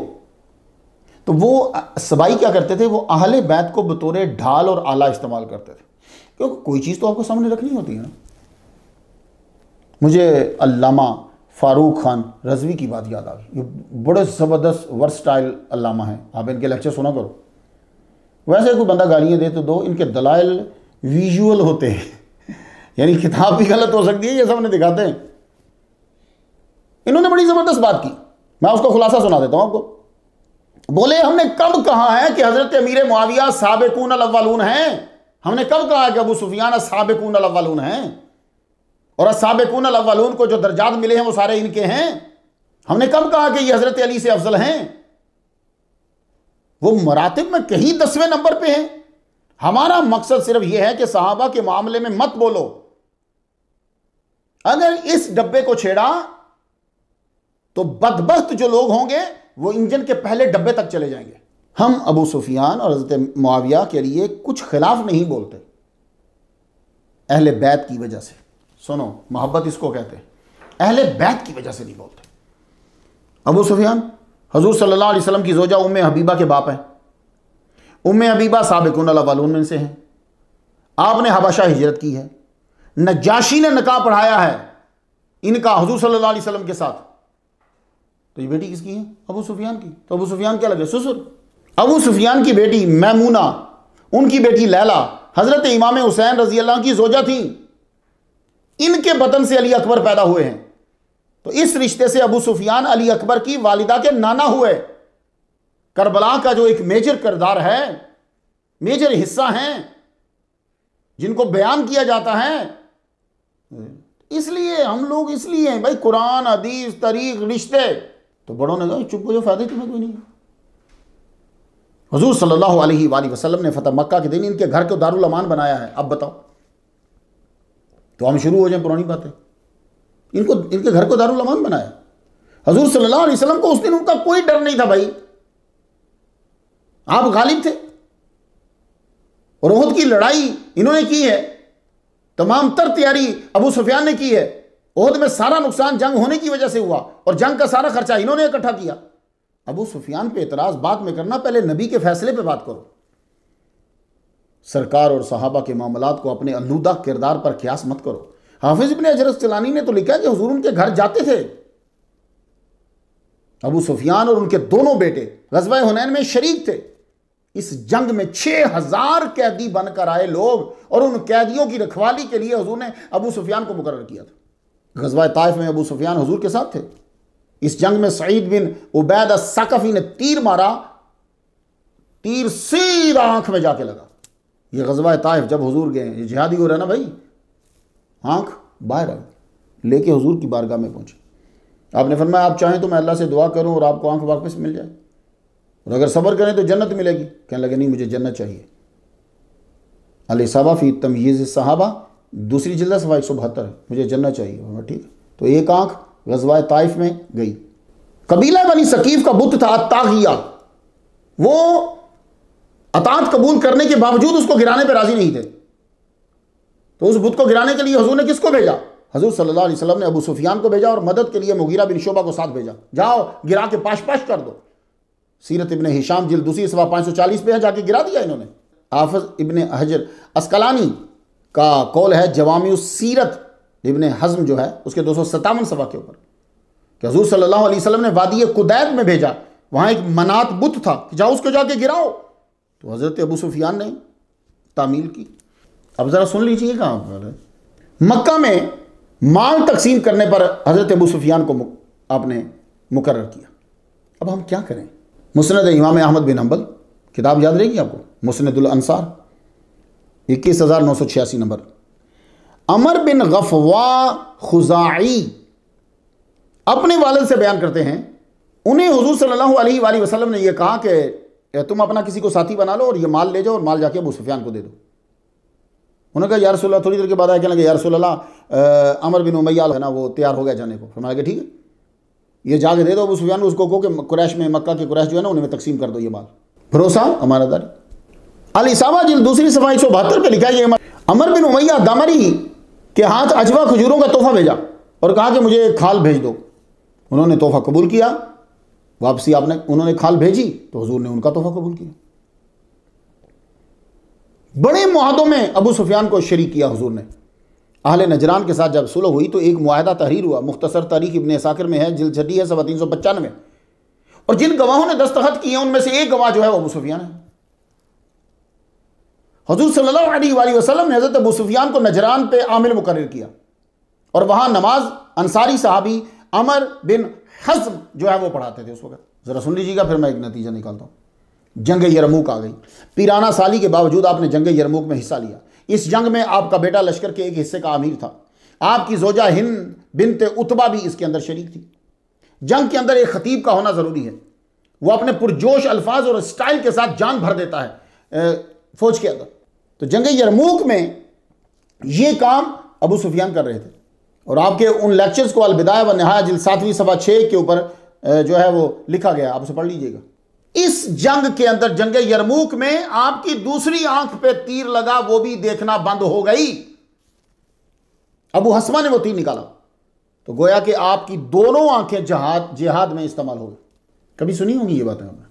तो वो सबाई क्या करते थे, वो अहले बैत को बतौर ढाल और आला इस्तेमाल करते थे, क्योंकि कोई चीज़ तो आपको सामने रखनी होती है ना। मुझे अल्लामा फारूक खान रज़वी की बात याद आ गई। ये बड़े ज़बरदस्त वर्सटाइल अल्लामा हैं, आप इनके लेक्चर सुना करो। वैसे कोई बंदा गालियाँ दे तो दो, इनके दलाइल विजुअल होते हैं यानी किताब भी गलत हो सकती है, ये सामने दिखाते हैं। इन्होंने बड़ी ज़बरदस्त बात की, मैं उसका खुलासा सुना देता हूँ आपको। बोले हमने कब कहा है कि हज़रत अमीर मुआविया साबिकून अल-अव्वलून हैं? हमने कब कहा है कि अबू सुफियान साबिकून अल-अव्वलून हैं, और साबिकून अल-अव्वलून को जो दर्जात मिले हैं वो सारे इनके हैं? हमने कब कहा कि ये हज़रत अली से अफजल हैं? वो मरातिब में कहीं 10वें नंबर पे हैं। हमारा मकसद सिर्फ यह है कि सहाबा के मामले में मत बोलो। अगर इस डब्बे को छेड़ा तो बदबख्त जो लोग होंगे वो इंजन के पहले डब्बे तक चले जाएंगे। हम अबू सुफियान और हज़रत मुआविया के लिए कुछ खिलाफ नहीं बोलते, अहले बैत की वजह से। सुनो, मोहब्बत इसको कहते हैं, अहले बैत की वजह से नहीं बोलते। अबू सुफियान हुज़ूर सल्लल्लाहु अलैहि वसल्लम की ज़ौजा उम्मे हबीबा के बाप हैं। उम्मे हबीबा साबिकून अल-अव्वलून में से हैं। आपने हबशा हिजरत की है, नजाशी ने निकाह पढ़ाया है इनका हुज़ूर सल्लल्लाहु अलैहि वसल्लम के साथ। तो ये बेटी किसकी है? अबू सुफियान की। तो अबू सुफियान क्या लगे? ससुर। अबू सुफियान की बेटी मैमूना, उनकी बेटी लैला हज़रत इमाम हुसैन रज़ी अल्लाह की ज़ौजा थी। इनके बतन से अली अकबर पैदा हुए हैं, तो इस रिश्ते से अबू सुफियान अली अकबर की वालिदा के नाना हुए। करबला का जो एक मेजर किरदार है, मेजर हिस्सा हैं जिनको बयान किया जाता है। इसलिए हम लोग इसलिए हैं भाई, कुरान हदीस तरीक रिश्ते। तो बड़ों ने कहा चुप हो जाओ, फायदे तुम्हें कोई नहीं। हुजूर सल्लल्लाहु अलैहि वसल्लम ने फतह मक्का के दिन इनके घर को दारुल अमान बनाया है। अब बताओ, तो हम शुरू हो जाए पुरानी बातें। इनके घर को दारुल अमान बनाया हुजूर सल्लल्लाहु अलैहि वसल्लम को। उस दिन उनका कोई डर नहीं था भाई, आप गालिब थे। और उहद की लड़ाई इन्होंने की है, तमाम तर तैयारी अबू सुफियान ने की है। उहद में सारा नुकसान जंग होने की वजह से हुआ, और जंग का सारा खर्चा इन्होंने इकट्ठा किया। अबू सुफियान पे इतराज बाद में करना, पहले नबी के फैसले पे बात करो। सरकार और सहाबा के मामलात को अपने अलूदा किरदार पर क़यास मत करो। हाफिज इब्ने हजर अस्क़लानी ने तो लिखा कि हुजूर उनके घर जाते थे। अबू सुफियान और उनके दोनों बेटे ग़ज़वा हुनैन में शरीक थे। इस जंग में 6000 कैदी बनकर आए लोग, और उन कैदियों की रखवाली के लिए हुजूर ने अबू सुफियान को मुकर्रर किया था। ग़ज़वा ताइफ में अबू सुफियान हुजूर के साथ थे। इस जंग में सईद बिन उबैद अस-सकफ़ी ने तीर मारा, तीर सीधा आंख में जाके लगा। ये ग़ज़वा ताइफ जब हुजूर गए, ये जिहादी हो रहा ना भाई, आंख बाहर आ गई, लेके हुजूर की बारगाह में पहुंचे। आपने फरमाया आप चाहें तो मैं अल्लाह से दुआ करूं और आपको आंख वापस मिल जाए, और अगर सब्र करें तो जन्नत मिलेगी। कहने लगे नहीं, मुझे जन्नत चाहिए। अल-इसाबा फ़ी तमयीज़ सहाबा, दूसरी जिल्द सफ़ा 172 है, मुझे जन्नत चाहिए। ठीक है, तो एक आंख ग़ज़वा ताइफ में गई। कबीला बनी सकीफ़ का बुत था अत्तागिया, वो अतात कबूल करने के बावजूद उसको गिराने पर राजी नहीं थे। तो उस बुत को गिराने के लिए हुजूर ने किसको भेजा? हुजूर सल्लल्लाहु अलैहि वसल्लम ने अबू सुफियान को भेजा, और मदद के लिए मुगीरा बिन शुबा को साथ भेजा। जाओ गिरा के पाश पाश कर दो। सीरत इब्ने हिशाम जिल्द दूसरी सफ़ा 540 पे है, जाके गिरा दिया इन्होंने। हाफिज इब्ने हजर अस्क़लानी का कौल है जवामिउस सीरत इब्ने हज़्म जो है उसके 257 सफ़ा के ऊपर, कि हुजूर सल्लल्लाहु अलैहि वसल्लम ने वादी कुदैद में भेजा, वहाँ एक मनात बुत था कि जाओ उसको जाके गिराओ। तो हज़रत अबू सुफियान ने तामील की। अब ज़रा सुन लीजिएगा आप, मक्का में माल तकसीम करने पर हज़रत अबू सुफियान को आपने मुकर्रर किया। अब हम क्या करें? मुस्नद इमाम अहमद बिन हंबल, किताब याद रहेगी आपको, मुस्नदुल अंसार 21986 नंबर। अमर बिन गफ़वा खुज़ाई अपने वालिद से बयान करते हैं, उन्हें हुजूर सल्लल्लाहु अलैहि वसल्लम ने यह कहा कि तुम अपना किसी को साथी बना लो और ये माल ले जाओ और माल जाके अबू सुफियान को दे दो। उन्होंने कहा या रसूल अल्लाह, थोड़ी देर के बाद आया, कहने लगे या रसूल अल्लाह, अमर बिन उमैया है ना, वो तैयार हो गया जाने को। फरमाया कि ठीक है, ये जाके दे दो अबू सुफियान को, उसको कहो कि कुरैश में, मक्का के कुरैश जो है ना, उन्हें तकसीम कर दो ये माल। भरोसा हमारा दारी। अल इसाबा जिल्द दूसरी सफ़ा 172 पे लिखा है ये अमर बिन उमैया दामरी के हाथ अजवा खजूरों का तोहफा भेजा और कहा कि मुझे खाल भेज दो। उन्होंने तोहफा कबूल किया, वापसी आपने उन्होंने खाल भेजी तो हुजूर ने उनका तोहफा कबूल किया। बड़े मुआहदों में अबू सुफियान को शरीक किया हुजूर ने। अहले नजरान के साथ जब सुलह हुई तो एक मुआहदा तहरीर हुआ, मुख्तसर तारीख इब्ने साकिर में है, जिल्द छठी है, सफ़ा 395, और जिन गवाहों ने दस्तखत किए उनमें से एक गवाह जो है वो अबू सुफियान है। हुजूर सल्लल्लाहु अलैहि वसल्लम ने हज़रत अबू सुफियान को नजरान पे आमिल मुकर्रर किया और वहां नमाज अंसारी सहाबी अमर बिन हज़्म जो है वो पढ़ाते थे उस वक्त। ज़रा सुन लीजिएगा, फिर मैं एक नतीजा निकालता हूँ। जंग यरमूक आ गई। पीराना साली के बावजूद आपने जंग यरमूक में हिस्सा लिया। इस जंग में आपका बेटा लश्कर के एक हिस्से का अमीर था। आपकी जोजा हिंद बिनते उतबा भी इसके अंदर शरीक थी। जंग के अंदर एक खतीब का होना ज़रूरी है। वो अपने पुरजोश अल्फाज और स्टाइल के साथ जान भर देता है फौज के अंदर। तो जंग यरमूक में ये काम अबू सुफियान कर रहे थे और आपके उन लेक्चर्स को अलबिदाया व निहाया जिल्द 7वीं सफ़ा 6 के ऊपर जो है वो लिखा गया, आप उसे पढ़ लीजिएगा। इस जंग के अंदर, जंग यरमूक में, आपकी दूसरी आंख पे तीर लगा, वो भी देखना बंद हो गई। अबू हस्मा ने वो तीर निकाला तो गोया कि आपकी दोनों आंखें जिहाद में इस्तेमाल हो गई। कभी सुनी होंगी ये बातें आपने?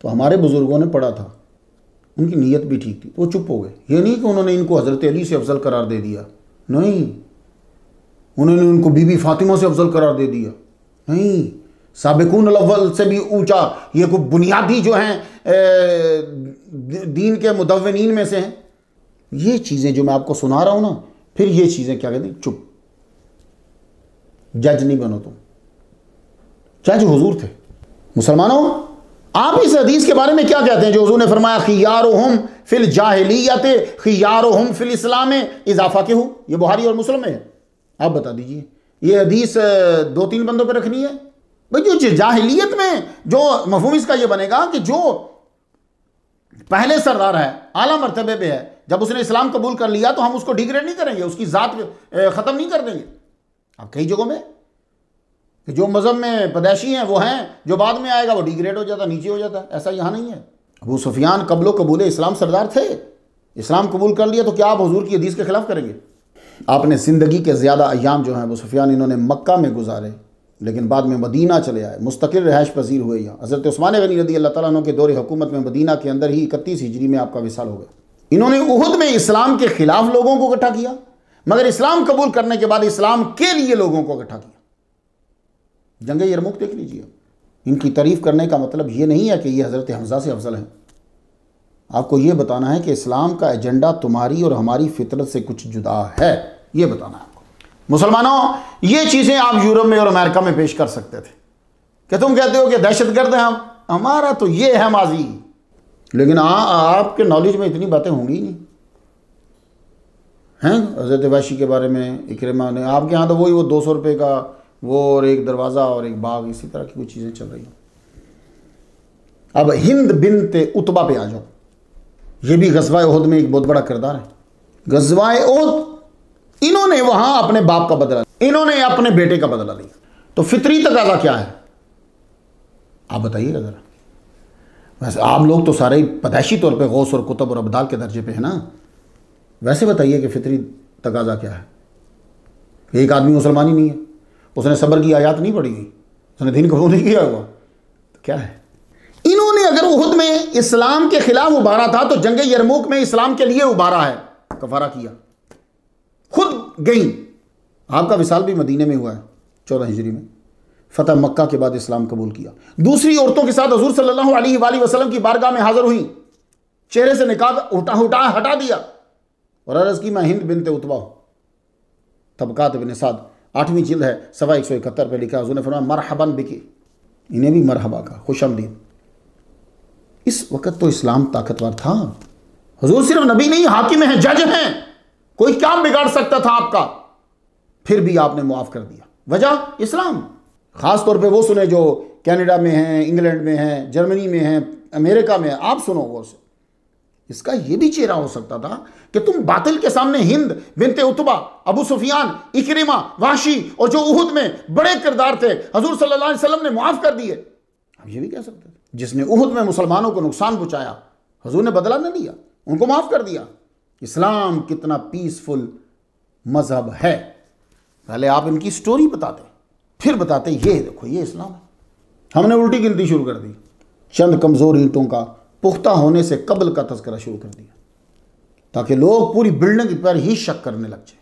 तो हमारे बुजुर्गों ने पढ़ा था, उनकी नीयत भी ठीक थी, तो वो चुप हो गए। ये नहीं कि उन्होंने इनको हज़रत अली से अफजल करार दे दिया, नहीं। उन्होंने उनको बीबी फातिमा से अफजल करार दे दिया, नहीं। साबिकून अव्वल से भी ऊंचा, ये कोई बुनियादी जो हैं दीन के मुदव्विनीन में से हैं। ये चीज़ें जो मैं आपको सुना रहा हूँ ना, फिर ये चीज़ें क्या कहते हैं, चुप। जज नहीं बनो तुम, जज हुजूर थे। मुसलमानों, आप इस हदीस के बारे में क्या कहते हैं जो हुजूर ने फरमाया खियारुहुम फिल जाहिलियत खियारुहुम फिल इस्लाम इजाफा के हो? ये बुखारी और मुस्लिम में है। आप बता दीजिए, ये हदीस 2-3 बंदों पर रखनी है भाई? जो जाहिलियत में जो मफहूम इसका ये बनेगा कि जो पहले सरदार है, आला मर्तबे पे है, जब उसने इस्लाम कबूल कर लिया तो हम उसको डिग्रेड नहीं करेंगे, उसकी ज़ात ख़त्म नहीं कर देंगे। अब कई जगहों में जो मज़हब में पैदाइशी हैं वो हैं, जो बाद में आएगा वो डिग्रेड हो जाता, नीचे हो जाता। ऐसा यहाँ नहीं है। अबू सुफियान कबूल इस्लाम सरदार थे, इस्लाम कबूल कर लिया तो क्या आप हुजूर की हदीस के खिलाफ करेंगे? आपने ज़िंदगी के ज़्यादा अयाम जो हैं अबू सुफियान इन्होंने मक्का में गुजारे, लेकिन बाद में मदीना चले आए, मुस्तकिल रहायश पजीर हुए। यहाँ हज़रत उस्मान गनी रज़ी अल्लाह तआला अन्हु के दौर हुकूमत में मदीना के अंदर ही 31 हिजरी में आपका विसाल हो गया। इन्होंने उहुद में इस्लाम के खिलाफ लोगों को इकट्ठा किया, मगर इस्लाम कबूल करने के बाद इस्लाम के लिए लोगों को इकट्ठा किया। जंग यरमुक देख लीजिए। इनकी तारीफ़ करने का मतलब ये नहीं है कि ये हज़रत हमज़ा से अफजल हैं। आपको ये बताना है कि इस्लाम का एजेंडा तुम्हारी और हमारी फितरत से कुछ जुदा है, ये बताना है आपको। मुसलमानों, ये चीज़ें आप यूरोप में और अमेरिका में पेश कर सकते थे कि तुम कहते हो कि दहशतगर्द हैं हम, हमारा तो ये है माजी, लेकिन आपके नॉलेज में इतनी बातें होंगी ही नहीं हैं। हज़रत वहशी के बारे में इकरमा ने, आपके यहाँ तो वही वो 200 रुपये का वो और एक दरवाज़ा और एक बाग, इसी तरह की कुछ चीज़ें चल रही हैं। अब हिंद बिनते उतबा पे आ जाओ। ये भी ग़ज़वा उहद में एक बहुत बड़ा किरदार है। ग़ज़वा उहद, इन्होंने वहाँ अपने बाप का बदला, इन्होंने अपने बेटे का बदला लिया। तो फितरी तकाज़ा क्या है आप बताइएगा ज़रा। वैसे आप लोग तो सारे पैदाइशी तौर पे गौस और कुतुब और अब्दाल के दर्जे पे है ना, वैसे बताइए कि फितरी तकाज़ा क्या है। एक आदमी मुसलमान ही नहीं है, उसने सब्र की आयत नहीं पढ़ी गई, उसने दीन कबूल नहीं किया हुआ, तो क्या है। इन्होंने अगर उहद में इस्लाम के खिलाफ उबारा था तो जंग यरमुक में इस्लाम के लिए उबारा है, कफारा किया, खुद गई। आपका विसाल भी मदीने में हुआ है 14 हिजरी में। फतह मक्का के बाद इस्लाम कबूल किया। दूसरी औरतों के साथ हुजूर सल्लल्लाहु अलैहि वसल्लम की बारगाह में हाजिर हुई, चेहरे से निकाब हटा दिया और अर्ज़ की मैं हिंद बिनते उतबा हूँ। तबकात इब्न साद 8वीं जिल्द है, सवा 171 पे लिखा, हुजूर ने फरमाया मरहबन बिकी, इन्हें भी मरहबा का, खुशामदीद। इस वक्त तो इस्लाम ताकतवर था। हुजूर सिर्फ नबी नहीं, हाकिम हैं, जज हैं, कोई क्या बिगाड़ सकता था आपका, फिर भी आपने मुआफ़ कर दिया। वजह इस्लाम। ख़ास तौर पे वो सुने जो कनाडा में हैं, इंग्लैंड में हैं, जर्मनी में हैं, अमेरिका में, आप सुनो गौर से, इसका ये भी चेहरा हो सकता था कि तुम बातिल के सामने हिंद बिनते उतबा, अबू सुफियान, इकरिमा, वाशी और जो उहुद में बड़े किरदार थे हजूर सल्लल्लाहु अलैहि वसल्लम ने माफ कर दिए। अब ये भी कह सकते थे, जिसने उहुद में मुसलमानों को नुकसान पहुंचाया हजूर ने बदला न लिया, उनको माफ कर दिया। इस्लाम कितना पीसफुल मजहब है। पहले आप इनकी स्टोरी बताते, फिर बताते ये देखो ये इस्लाम है। हमने उल्टी गिनती शुरू कर दी, चंद कमज़ोर ईंटों का पुख्ता होने से कब्ल का तज़किरा शुरू कर दिया ताकि लोग पूरी बिल्डिंग पर ही शक करने लग जाए।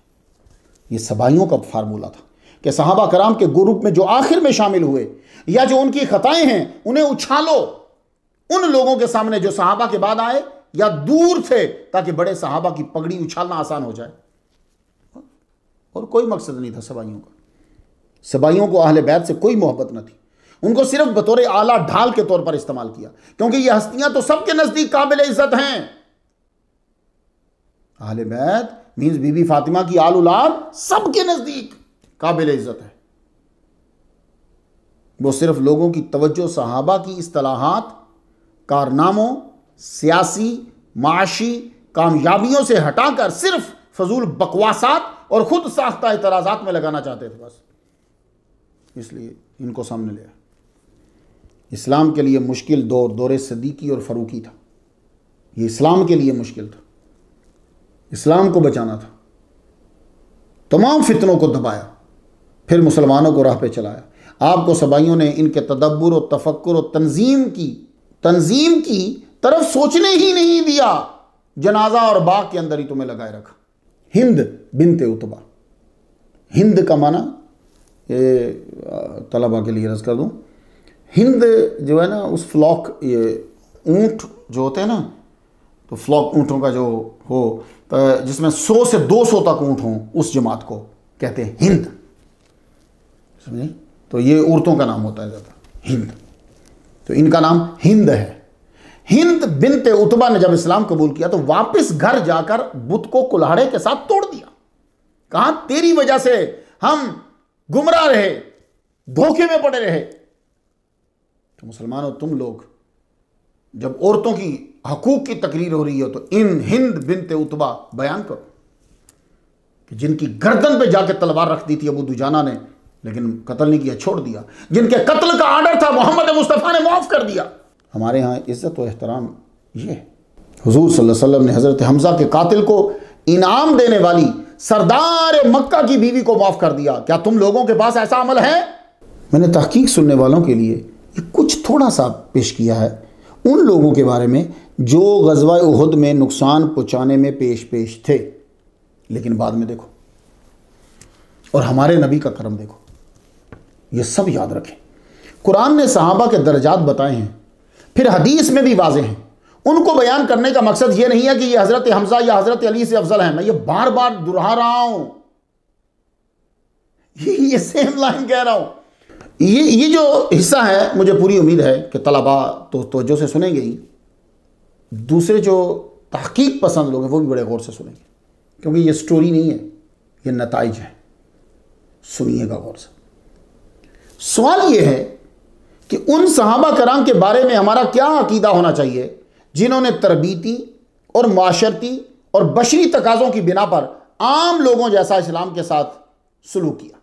ये सबाइयों का फार्मूला था कि सहाबा कराम के ग्रुप में जो आखिर में शामिल हुए या जो उनकी खताएं हैं उन्हें उछालो उन लोगों के सामने जो सहाबा के बाद आए या दूर थे, ताकि बड़े सहाबा की पगड़ी उछालना आसान हो जाए। और कोई मकसद नहीं था सबाइयों का। सबाइयों को अहले बैत से कोई मोहब्बत न थी, उनको सिर्फ बतौर आला ढाल के तौर पर इस्तेमाल किया, क्योंकि ये हस्तियां तो सबके नजदीक काबिल इज्जत हैं। अहले बैत मींस बीबी फातिमा की आल औलाद सबके नजदीक काबिल इज्जत है। वो सिर्फ लोगों की तवज्जो सहाबा की इस्तिलाहात, कारनामों, सियासी माशी कामयाबियों से हटाकर सिर्फ फजूल बकवासात और खुद साख्ता एतराजात में लगाना चाहते थे बस, इसलिए इनको सामने लिया। इस्लाम के लिए मुश्किल दौर दौरे सदीकी और फ़ारूकी था। ये इस्लाम के लिए मुश्किल था, इस्लाम को बचाना था। तमाम फितनों को दबाया, फिर मुसलमानों को राह पे चलाया। आपको सबाइयों ने इनके तदब्बुर और तफक्कुर और तंजीम की तरफ सोचने ही नहीं दिया, जनाजा और बाग के अंदर ही तुम्हें लगाए रखा। हिंद बिनते उतबा, हिंद का माना ये तलबा के लिए अर्ज़ कर दूँ, हिंद जो है ना उस फ्लॉक, ये ऊँट जो होते हैं ना, तो फ्लॉक ऊँटों का जो हो जिसमें 100 से 200 तक ऊँट हों, उस जमात को कहते हैं हिंद, समझे? तो ये औरतों का नाम होता है ज़्यादा हिंद, तो इनका नाम हिंद है। हिंद बिनते उतबा ने जब इस्लाम कबूल किया तो वापस घर जाकर बुत को कुल्हाड़े के साथ तोड़ दिया। कहा तेरी वजह से हम गुमराह रहे, धोखे में पड़े रहे। तो मुसलमानों, तुम लोग जब औरतों की हकूक की तकरीर हो रही हो तो इन हिंद बिनते उतबा बयान करो कि जिनकी गर्दन पे जाके तलवार रख दी थी अबू दुजाना ने, लेकिन कत्ल नहीं किया, छोड़ दिया। जिनके कत्ल का आर्डर था मोहम्मद मुस्तफ़ा ने माफ कर दिया। हमारे यहाँ इज्जत और एहतराम ये हुजूर सल्लल्लाहु अलैहि वसल्लम ने हज़रत हमज़ा के कातिल को इनाम देने वाली सरदार मक्का की बीवी को माफ़ कर दिया। क्या तुम लोगों के पास ऐसा अमल है? मैंने तहकीक सुनने वालों के लिए ये कुछ थोड़ा सा पेश किया है उन लोगों के बारे में जो ग़ज़वा उहुद में नुकसान पहुँचाने में पेश थे, लेकिन बाद में देखो, और हमारे नबी का करम देखो। ये सब याद रखें। कुरान ने सहाबा के दर्जात बताए हैं, फिर हदीस में भी वाज़ेह हैं। उनको बयान करने का मकसद ये नहीं है कि ये हज़रत हमज़ा या हज़रत अली से अफजल हैं। मैं ये बार बार दोहरा रहा हूं, ये सेम लाइन कह रहा हूं। ये जो हिस्सा है, मुझे पूरी उम्मीद है कि तलबा तो तवज्जो से सुनेंगे ही, दूसरे जो तहकीक पसंद लोग हैं वो भी बड़े गौर से सुनेंगे, क्योंकि ये स्टोरी नहीं है, ये नताइज है। सुनिएगा गौर से। सवाल ये है कि उन सहाबा कराम के बारे में हमारा क्या अकीदा होना चाहिए जिन्होंने तरबीती और माशरती और बशरी तकाज़ों की बिना पर आम लोगों जैसा इस्लाम के साथ सलूक किया।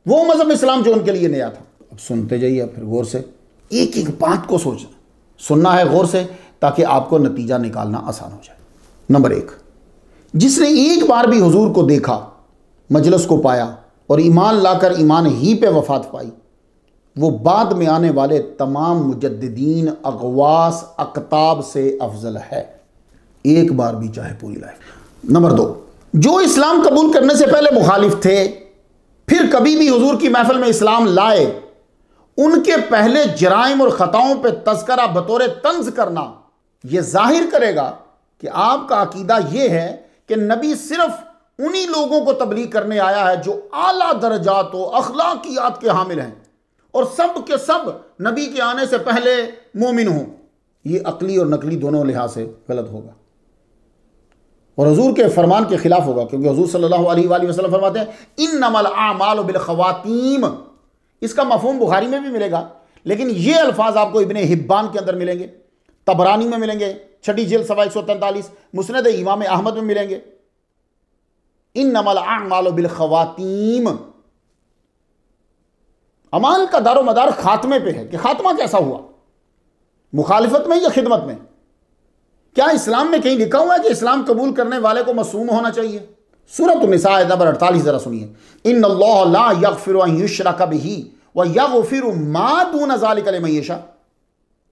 वो मजहब इस्लाम जो उनके लिए नया था। अब सुनते जाइए, फिर गौर से एक एक बात को सोचना, सुनना है गौर से, ताकि आपको नतीजा निकालना आसान हो जाए। नंबर 1, जिसने एक बार भी हुजूर को देखा, मजलिस को पाया और ईमान लाकर ईमान ही पे वफात पाई, वो बाद में आने वाले तमाम मुजद्दिदीन, अगवास, अकताब से अफजल है, एक बार भी चाहे पूरी लाइफ। नंबर 2, जो इस्लाम कबूल करने से पहले मुखालिफ थे, फिर कभी भी हुजूर की महफिल में इस्लाम लाए, उनके पहले जराइम और ख़ताओं पे तज़किरा बतौर तंज करना यह जाहिर करेगा कि आपका अकीदा यह है कि नबी सिर्फ उन्हीं लोगों को तबलीग करने आया है जो आला दर्जात व अखलाकियात के हामिल हैं, और सब के सब नबी के आने से पहले मोमिन हों। ये अकली और नकली दोनों लिहाज से गलत होगा और हुजूर के फरमान के खिलाफ होगा, क्योंकि हुजूर सल्लल्लाहु अलैहि वसल्लम फरमाते हैं इन्नमल आमालु बिल खवातीम। इसका मफहूम बुखारी में भी मिलेगा, लेकिन ये अल्फाज आपको इब्ने हिब्बान के अंदर मिलेंगे, तबरानी में मिलेंगे, छठी जिल्द सवा 143, मुस्नद इमाम अहमद में मिलेंगे। इन्नमल अअमालु बिल खवातीम, अमाल का दारो मदार खात्मे पे है कि खात्मा कैसा हुआ, मुखालिफत में या खिदमत में। क्या इस्लाम में कहीं लिखा हुआ है कि इस्लाम कबूल करने वाले को मासूम होना चाहिए? सूरत निसा आयत नंबर 48 जरा सुनिए। इन्नल्लाह ला यगफिरु अन युश्रका बिही व यगफिरु मा दून ज़ालिका लिमन यशा,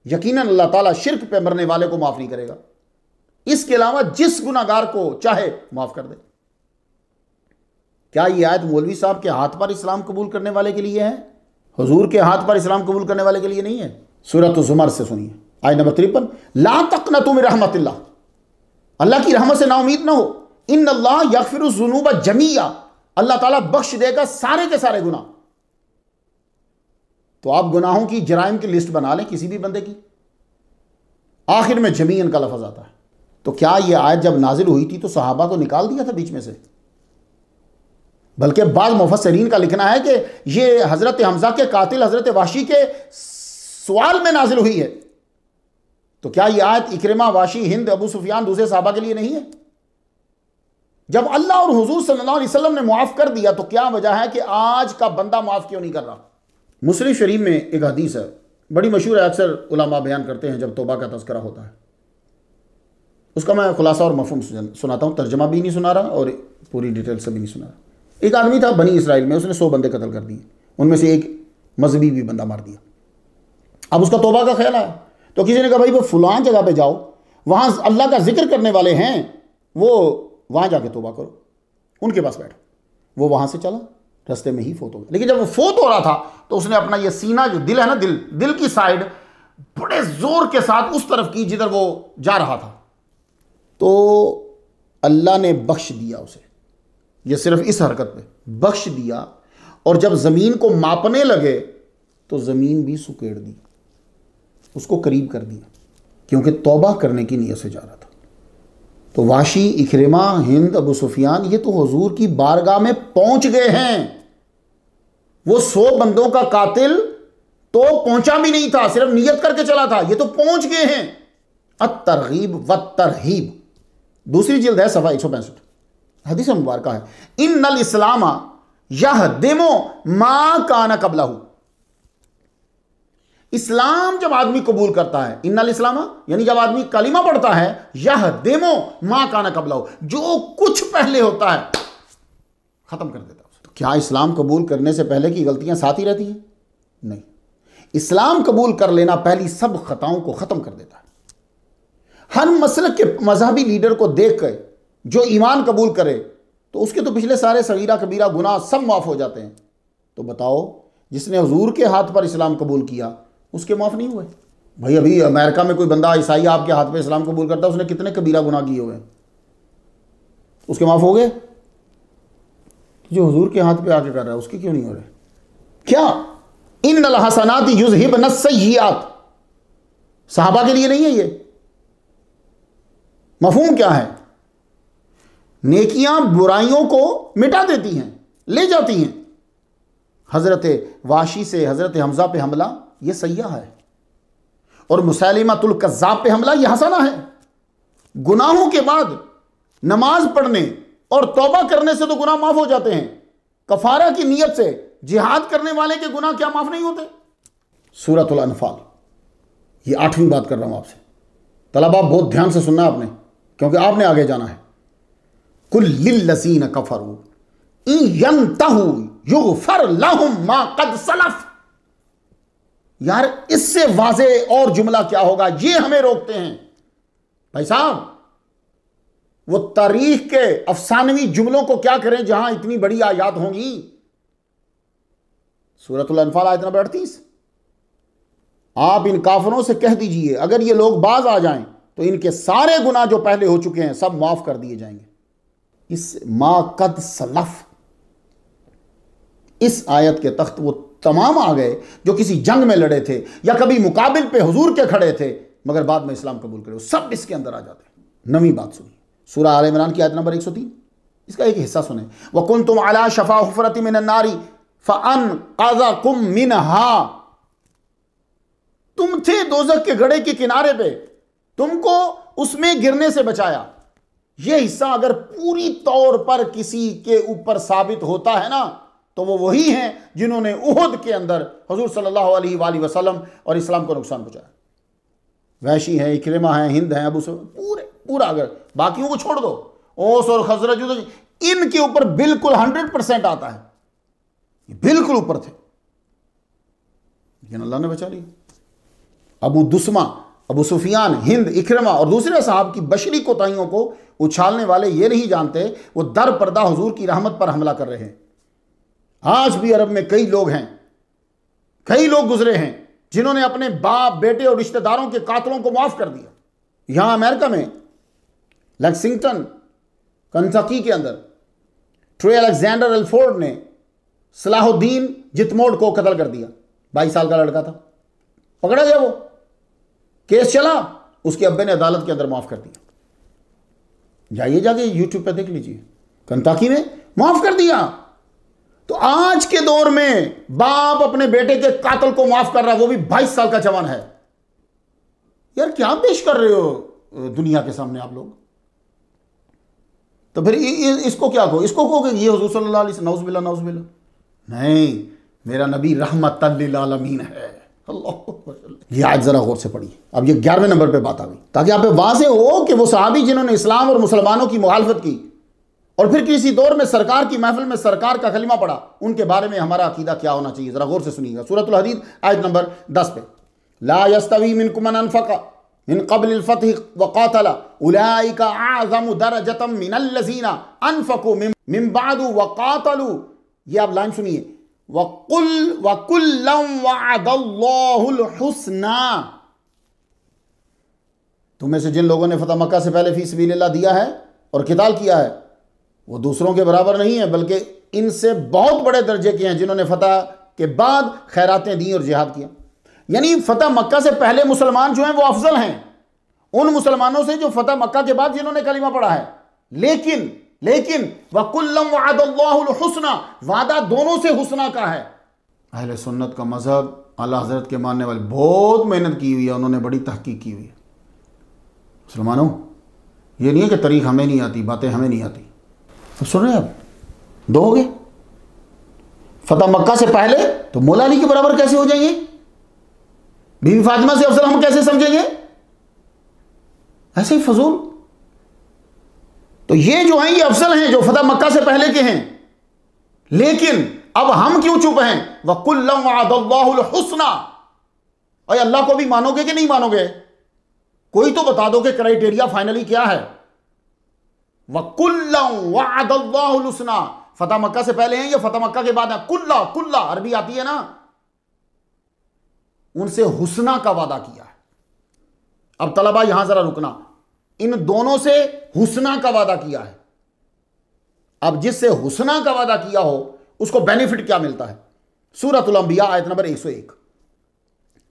यकीनन अल्लाह ताला शिर्क पे मरने वाले को माफ नहीं करेगा, इसके अलावा जिस गुनाहगार को चाहे माफ कर दे। क्या ये आयत मौलवी साहब के हाथ पर इस्लाम कबूल करने वाले के लिए है? हुजूर के हाथ पर इस्लाम कबूल करने वाले के लिए नहीं है। सूरत ज़ुमर से सुनिए आयत नंबर 53, ला तक़नतु मिन रहमतिल्लाह, अल्लाह की रहमत से नाउमीद ना हो। इन्नल्लाह यग़फिरु ज़ुनूब जमीआ, अल्लाह ताला बख्श देगा सारे के सारे गुनाह। तो आप गुनाहों की, जराइम की लिस्ट बना लें किसी भी बंदे की, आखिर में जमीअन का लफ्ज़ आता है। तो क्या यह आयत जब नाजिल हुई थी तो सहाबा को निकाल दिया था बीच में से? बल्कि बाद मुफस्सिरीन का लिखना है कि यह हज़रत हमज़ा के कातिल हज़रत वाशी के सवाल में नाजिल हुई है। तो क्या यह आयत इक्रिमा, वाशी, हिंद, अबू सुफियान, दूसरे सहाबा के लिए नहीं है? जब अल्लाह और हुजूर सल्लल्लाहु अलैहि वसल्लम ने मुआफ़ कर दिया तो क्या वजह है कि आज का बंदा माफ़ क्यों नहीं कर रहा? मुस्लिम शरीफ में एक हदीस है, बड़ी मशहूर है, अक्सर उलमा बयान करते हैं जब तौबा का तज़किरा होता है। उसका मैं खुलासा और मफ़हूम सुनाता हूँ, तर्जमा भी नहीं सुना रहा और पूरी डिटेल से भी नहीं सुना रहा। एक आदमी था बनी इसराइल में, उसने 100 बंदे कत्ल कर दिए, उनमें से एक मजहबी भी बंदा मार दिया। अब उसका तौबा का ख्याल आया तो किसी ने कहा भाई वो फलां जगह पे जाओ, वहाँ अल्लाह का जिक्र करने वाले हैं, वो वहाँ जाके तौबा करो, उनके पास बैठो। वो वहाँ से चला, रास्ते में ही फोत हो गया। लेकिन जब वो फोत हो रहा था तो उसने अपना ये सीना, जो दिल है ना, दिल की साइड बड़े जोर के साथ उस तरफ की जिधर वो जा रहा था, तो अल्लाह ने बख्श दिया उसे। ये सिर्फ इस हरकत पे बख्श दिया, और जब ज़मीन को मापने लगे तो ज़मीन भी सुकेड़ दी, उसको करीब कर दिया, क्योंकि तौबा करने की नीयत से जा रहा था। तो वाशी, इक्रिमा, हिंद, अबू सुफियान ये तो हुजूर की बारगाह में पहुंच गए हैं। वो 100 बंदों का कातिल तो पहुंचा भी नहीं था, सिर्फ नियत करके चला था, ये तो पहुंच गए हैं। अत-तरगीब व तरहीब, दूसरी जिल्द है सफा 165, हदीस मुबारका है, इन्नल इस्लामा यहदिमु मा काना क़ब्लहु। इस्लाम जब आदमी कबूल करता है, इन्नल इस्लामा यानी जब आदमी कलिमा पढ़ता है, यहदिमु मा काना क़ब्लहु, जो कुछ पहले होता है खत्म कर देता है। तो क्या इस्लाम कबूल करने से पहले की गलतियां साथ ही रहती हैं? नहीं, इस्लाम कबूल कर लेना पहली सब खताओं को खत्म कर देता है। हर मसलक के मजहबी लीडर को देख कर जो ईमान कबूल करे तो उसके तो पिछले सारे सगीरा कबीरा गुनाह सब माफ़ हो जाते हैं। तो बताओ, जिसने हुजूर के हाथ पर इस्लाम कबूल किया उसके माफ़ नहीं हुए? भाई अभी अमेरिका में कोई बंदा ईसाई आपके हाथ पे इस्लाम कबूल करता है, उसने कितने कबीरा गुनाह किए हुए, उसके माफ़ हो गए? जो हुजूर के हाथ पे आके कर रहा है उसके क्यों नहीं हो रहे? क्या इन्नल हसनात युज़हिबन सय्यिआत सहाबा के लिए नहीं है? ये मफहूम क्या है? नेकियां बुराइयों को मिटा देती हैं, ले जाती हैं। हजरत वाशी से हजरत हमजा पे हमला ये सय्या है, और मुसैलिमतुल कज़्ज़ाब पे हमला ये हसना है। गुनाहों के बाद नमाज पढ़ने और तौबा करने से तो गुनाह माफ हो जाते हैं। कफारा की नीयत से जिहाद करने वाले के गुनाह क्या माफ नहीं होते? सूरतुल अनफाल, ये 8वीं बात कर रहा हूं आपसे। तलबा बहुत ध्यान से सुनना आपने, क्योंकि आपने आगे जाना है। कुल लिल्लज़ीन कफरू इन यंतहू युगफर लहुम मा कद सलफ। यार इससे वाज़े और जुमला क्या होगा? ये हमें रोकते हैं भाई साहब। वो तारीख के अफसानवी जुमलों को क्या करें जहां इतनी बड़ी आयात होंगी। सूरतुल अनफाल आयत नंबर 38, आप इन काफिरों से कह दीजिए अगर ये लोग बाज आ जाएं तो इनके सारे गुनाह जो पहले हो चुके हैं सब माफ कर दिए जाएंगे। इस मा कद सलफ, इस आयत के तख्त वो तमाम आ गए जो किसी जंग में लड़े थे या कभी मुकाबिल पे हुजूर के खड़े थे मगर बाद में इस्लाम कबूल करे, सब इसके अंदर आ जाते हैं। नवी बात सुनिए, सूरह आल इमरान की आयत नंबर 103, इसका एक हिस्सा सुने। वकुंतुम अला शफा हुफरति मिनन नारी फअनक़ज़कुम मिनहा। तुम थे दोजख के घड़े के किनारे पे, तुमको उसमें गिरने से बचाया। यह हिस्सा अगर पूरी तौर पर किसी के ऊपर साबित होता है ना, तो वो वही हैं जिन्होंने उहुद के अंदर हुजूर सल्लल्लाहु अलैहि वसल्लम और इस्लाम को नुकसान पहुंचाया। वैशी है, इक्रिमा है, हिंद है, अबू पूरा, अगर बाकियों को छोड़ दो, ओस और खजरज, इनके ऊपर बिल्कुल 100% आता है, ये बिल्कुल ऊपर थे, लेकिन अल्लाह ने बचा लिया। अबू दुस्मा, अबू सुफियान, हिंद, इक्रिमा और दूसरे साहब की बशरी कोताहियों को उछालने वाले ये नहीं जानते वो दर पर्दा हुजूर की रहमत पर हमला कर रहे हैं। आज भी अरब में कई लोग हैं, कई लोग गुजरे हैं जिन्होंने अपने बाप, बेटे और रिश्तेदारों के कातलों को माफ कर दिया। यहां अमेरिका में लेक्सिंगटन, कंटकी के अंदर ट्रे अलेक्जेंडर एल्फोर्ड ने सलाहुद्दीन जितमोड को कत्ल कर दिया। 22 साल का लड़का था, पकड़ा गया, वो केस चला, उसके अब्बे ने अदालत के अंदर माफ कर दिया। जाइए जाके यूट्यूब पे देख लीजिए, कंटकी में माफ कर दिया। तो आज के दौर में बाप अपने बेटे के कातल को माफ कर रहा है, वो भी 22 साल का जवान है। यार क्या पेश कर रहे हो दुनिया के सामने आप लोग? तो फिर इसको क्या कहो? इसको कहो कि ये हुजूर सल्लल्लाहु अलैहि वसल्लम, नौज़ुबिल्लाह नौज़ुबिल्लाह। नहीं, मेरा नबी रहमतल लिल आलमीन है। अल्लाह, ये आज जरा गौर से पढ़िए। अब ये 11वें नंबर पे बात आ गई, ताकि आप पे वाज़ेह हो कि वो सहाबी जिन्होंने इस्लाम और मुसलमानों की मुखालफत की और फिर किसी दौर में सरकार की महफिल में सरकार का कलिमा पड़ा, उनके बारे में हमारा अकीदा क्या होना चाहिए। जरा गौर से सुनिएगा। सूरतुल हदीद आयत नंबर 10 पे, ला यस्तवी मिनकुम मन अनफक़ मिन क़ब्ल अल-फ़त्ह व क़ातल उलाइका अअज़मु दरजतम मिनल लज़ीना अनफ़क़ू मिन बअदु व क़ातलू। ये आप लाइन सुनिए, वकुल्लम वअदल्लाहुल हुस्ना। तुम में से जिन लोगों ने फतह मक्का से पहले फी सबीलिल्लाह दिया है और किताल किया है, वो दूसरों के बराबर नहीं है, बल्कि इनसे बहुत बड़े दर्जे के हैं जिन्होंने फतह के बाद खैरातें दी और जिहाद किया। यानी फतह मक्का से पहले मुसलमान जो हैं वो अफजल हैं उन मुसलमानों से जो फतह मक्का के बाद जिन्होंने कलिमा पढ़ा है। लेकिन वकुल्लम वअदल्लाहुल हुस्ना, वादा दोनों से हुस्ना का है। अहले सुन्नत का मजहब, आला हजरत के मानने वाले बहुत मेहनत की हुई है, उन्होंने बड़ी तहकीक की हुई है। मुसलमानों, ये नहीं है कि तरीक़ हमें नहीं आती, बातें हमें नहीं आती। तो सुन रहे हैं आप, दो हो गए। फतह मक्का से पहले तो मौला अली के बराबर कैसे हो जाएंगे? बीवी फातिमा से अफजल हम कैसे समझेंगे? ऐसे ही फजूल। तो ये जो हैं ये अफजल हैं जो फतह मक्का से पहले के हैं, लेकिन अब हम क्यों चुप हैं? वकुल्लम वअदल्लाहुल हुस्ना। और अल्लाह को भी मानोगे कि नहीं मानोगे? कोई तो बता दो कि क्राइटेरिया फाइनली क्या है। वकुल्लम वअदल्लाहुल हुस्ना, फतह मक्का से पहले हैं या फतह मक्का के बाद है? कुल्ला अरबी आती है ना, उनसे हुस्ना का वादा किया है। अब तलबा यहां जरा रुकना, इन दोनों से हुस्ना का वादा किया है। अब जिससे हुस्ना का वादा किया हो उसको बेनिफिट क्या मिलता है? सूरतुल अंबिया आयत नंबर 101,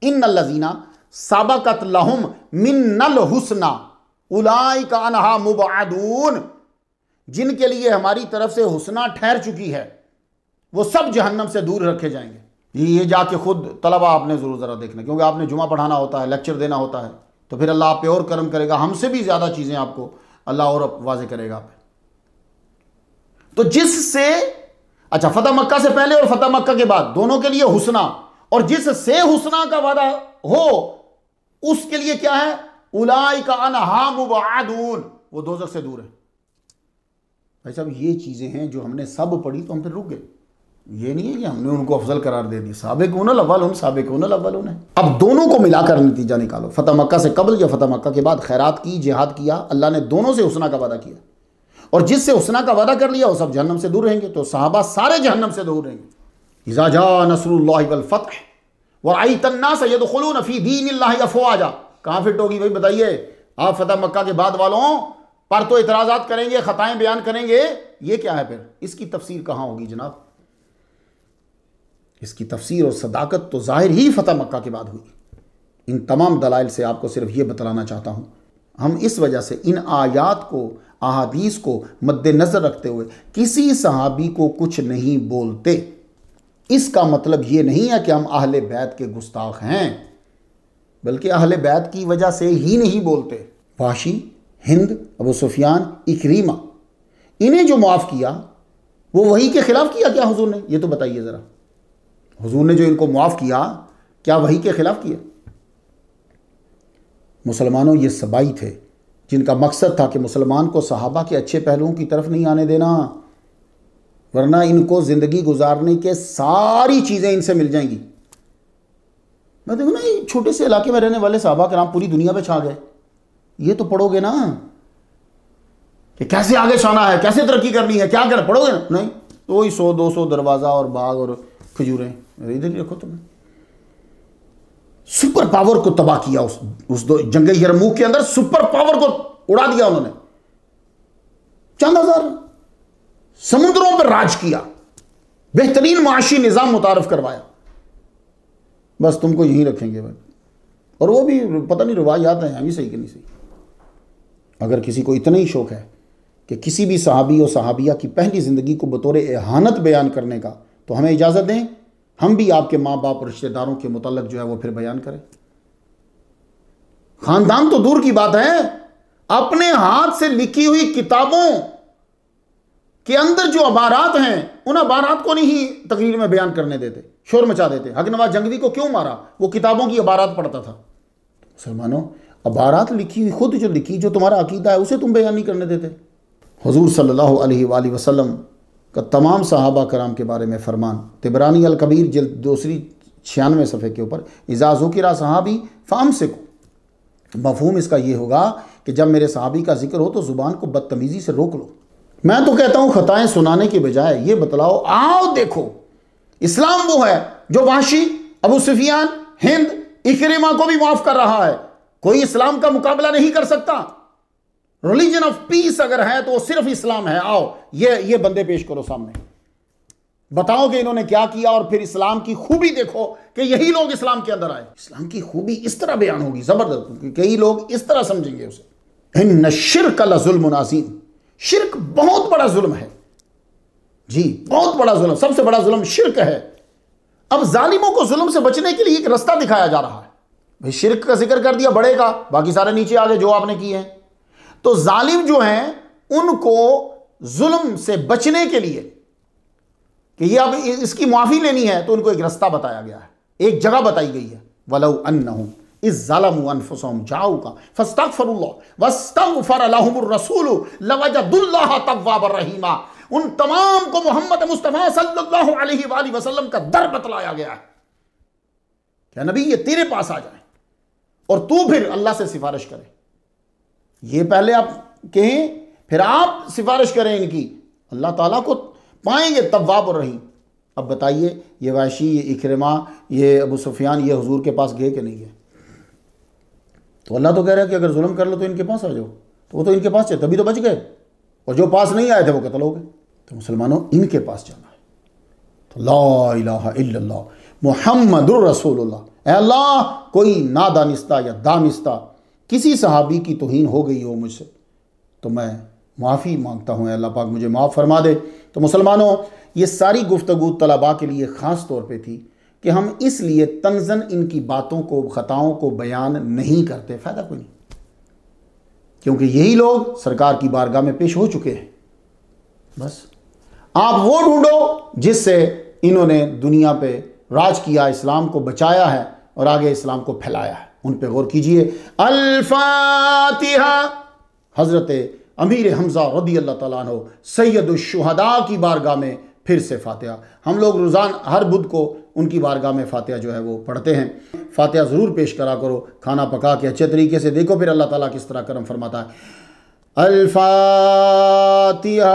इन्नल लज़ीना सबक़त लहुम मिन्नल हुस्ना उलाइका अनहा मुबअदून। जिनके लिए हमारी तरफ से हुस्ना ठहर चुकी है वो सब जहन्नम से दूर रखे जाएंगे। ये जाके खुद तलबा आपने जरूर जरा देखना, क्योंकि आपने जुमा पढ़ाना होता है, लेक्चर देना होता है, तो फिर अल्लाह आप पे और करम करेगा, हमसे भी ज्यादा चीजें आपको अल्लाह और वाज़ेह करेगा आप पे। तो जिससे, अच्छा, फतह मक्का से पहले और फतह मक्का के बाद दोनों के लिए हुस्ना, और जिससे हुस्ना का वादा हो उसके लिए क्या है? उलाइका अनहा मुबअदून, वो दोज़ख से दूर है। भाई साहब, ये चीजें हैं जो हमने सब पढ़ी तो हम फिर रुक गए। ये नहीं है कि हमने उनको अफजल करार दे दिया। साबिक़ूनल अव्वलून है। अब दोनों को मिलाकर नतीजा निकालो, फतह मक्का से कबल या फतह मक्का के बाद खैरात की, जिहाद किया, अल्लाह ने दोनों से हुस्ना का वादा किया, और जिससे हुस्ना का वादा कर लिया वो सब जहन्नम से दूर रहेंगे। तो सहाबा सारे जहन्नम से दूर रहेंगे। इज़ा जा नस्रुल्लाहि वल फत्ह व रअयतन नास यदखुलून फी दीनिल्लाहि अफ़वाजा। कहाँ फिट होगी भाई बताइए? आप फतह मक्का के बाद वालों पर तो इतराज़ात करेंगे, खताएं बयान करेंगे, ये क्या है फिर? इसकी तफसीर कहाँ होगी जनाब? इसकी तफसीर और सदाकत तो जाहिर ही फतह मक्का के बाद हुई। इन तमाम दलाइल से आपको सिर्फ ये बतलाना चाहता हूँ, हम इस वजह से इन आयात को, अहादीस को मद्देनज़र रखते हुए किसी सहाबी को कुछ नहीं बोलते। इसका मतलब ये नहीं है कि हम अहले बैत के गुस्ताख हैं। बल्कि अहले बैत की वजह से ही नहीं बोलते। वाशी, हिंद, अबू सुफियान, इकरीमा, इन्हें जो माफ़ किया वो वही के खिलाफ किया क्या हुजूर ने? ये तो बताइए ज़रा, हुजूर ने जो इनको माफ़ किया क्या वही के खिलाफ किया? मुसलमानों, ये सबाई थे जिनका मकसद था कि मुसलमान को सहाबा के अच्छे पहलुओं की तरफ नहीं आने देना, वरना इनको ज़िंदगी गुजारने के सारी चीज़ें इनसे मिल जाएंगी। मैं देखो ना, ये छोटे से इलाके में रहने वाले सहाबा कराम पूरी दुनिया पे छा गए। ये तो पढ़ोगे ना कि कैसे आगे छाना है, कैसे तरक्की करनी है, क्या कर पढ़ोगे ना? नहीं, तो वही 100-200 दरवाज़ा और बाग और खजूरें इधर ही रखो। तुम्हें सुपर पावर को तबाह किया उस जंग यरमूक के अंदर, सुपर पावर को उड़ा दिया उन्होंने। चंद हजार समुद्रों पर राज किया, बेहतरीन माशी निजाम मुतारफ करवाया। बस तुमको यहीं रखेंगे भाई। और वो भी पता नहीं रिवायात हैं अभी सही कि नहीं सही। अगर किसी को इतना ही शौक है कि किसी भी सहाबी और सहाबिया की पहली ज़िंदगी को बतौर एहानत बयान करने का, तो हमें इजाज़त दें, हम भी आपके माँ बाप और रिश्तेदारों के मुतल्लक जो है वो फिर बयान करें। ख़ानदान तो दूर की बात है, अपने हाथ से लिखी हुई किताबों के अंदर जो अबारात हैं, उन अबारात को नहीं तकरीर में बयान करने देते, शोर मचा देते। हक नवाज जंगवी को क्यों मारा? वो किताबों की अबारात पढ़ता था। मुसलमानों, अबारात लिखी हुई, खुद जो लिखी, जो तुम्हारा अकीदा है, उसे तुम बयान नहीं करने देते। हुजूर सल्लल्लाहु अलैहि वसल्लम का तमाम सहाबा कराम के बारे में फरमान, तिबरानी अल कबीर जिल्द 296 सफ़े के ऊपर, इज़ा ज़ुकिरा सहाबी फ़ामसिकू। मफ़हूम इसका ये होगा कि जब मेरे सहाबी का जिक्र हो तो ज़ुबान को बदतमीज़ी से रोक लो। मैं तो कहता हूँ खताएं सुनाने के बजाय ये बतलाओ, आओ देखो इस्लाम वो है जो वाशी, अबू सुफियान, हिंद, इकरिमा को भी माफ़ कर रहा है। कोई इस्लाम का मुकाबला नहीं कर सकता। रिलीजन ऑफ पीस अगर है तो वो सिर्फ इस्लाम है। आओ ये बंदे पेश करो सामने, बताओ कि इन्होंने क्या किया, और फिर इस्लाम की खूबी देखो कि यही लोग इस्लाम के अंदर आए। इस्लाम की खूबी इस तरह बयान होगी जबरदस्त, कई लोग इस तरह समझेंगे उसे। इन्न शिर्क लज़ुल्मुन अज़ीम, शिर्क बहुत बड़ा जुल्म है जी, बहुत बड़ा जुल्म, सबसे बड़ा जुल्म शिर्क है। अब जालिमों को जुल्म से बचने के लिए एक रास्ता दिखाया जा रहा है। भाई शिर्क का जिक्र कर दिया बड़े का, बाकी सारे नीचे आ गए जो आपने किए हैं। तो जालिम जो हैं उनको जुल्म से बचने के लिए कि ये अब इसकी माफी लेनी है, तो उनको एक रास्ता बताया गया है, एक जगह बताई गई है। वलौ अन्नहुम इज़ ज़लमू अनफुसहुम जाऊका फस्तगफिरुल्लाह वस्तगफर लहुमुर रसूल लवजदुल्लाह तव्वाबर रहीमा। उन तमाम को मोहम्मद मुस्तफ़ा सल्लल्लाहु अलैहि वसल्लम का दर बतलाया गया है। क्या नबी ये तेरे पास आ जाए और तू फिर अल्लाह से सिफारिश करे। ये पहले आप कहें, फिर आप सिफारिश करें इनकी, अल्लाह ताला को पाएंगे तव्वाब और रहीम। अब बताइए, ये वाशी, ये इकरिमा, ये अबू सुफियान, ये हुजूर के पास गए कि नहीं गए? तो अल्लाह तो कह रहा है कि अगर जुल्म कर लो तो इनके पास आ जाओ। तो वो तो इनके पास थे तभी तो बच गए, और जो पास नहीं आए थे वो कत्ल हो गए। तो मुसलमानों, इनके पास जाना है। तो ला इलाहा इल्लल्लाह मुहम्मदुर रसूलुल्लाह। ऐ अल्लाह, कोई नादानिस्ता या दानिस्ता किसी सहाबी की तौहीन हो गई हो मुझसे तो मैं माफ़ी मांगता हूँ, अल्लाह पाक मुझे माफ़ फरमा दे। तो मुसलमानों, ये सारी गुफ्तगू तलबा के लिए ख़ास तौर पे थी कि हम इसलिए तंज़न इनकी बातों को, ख़ताओं को बयान नहीं करते, फ़ायदा कोई नहीं, क्योंकि यही लोग सरकार की बारगाह में पेश हो चुके हैं। बस आप वो ढूंढो जिससे इन्होंने दुनिया पे राज किया, इस्लाम को बचाया है और आगे इस्लाम को फैलाया है, उन पे गौर कीजिए। अल फातिहा। हज़रत अमीर हमज़ा रदी अल्लाह ताला अन्हु सैयदुश शुहदा की बारगाह में फिर से फातिहा। हम लोग रोज़ान हर बुध को उनकी बारगाह में फातिहा जो है वो पढ़ते हैं। फातिहा ज़रूर पेश करा करो, खाना पका के अच्छे तरीके से। देखो फिर अल्लाह ताला किस तरह करम फरमाता है। अल फातिहा।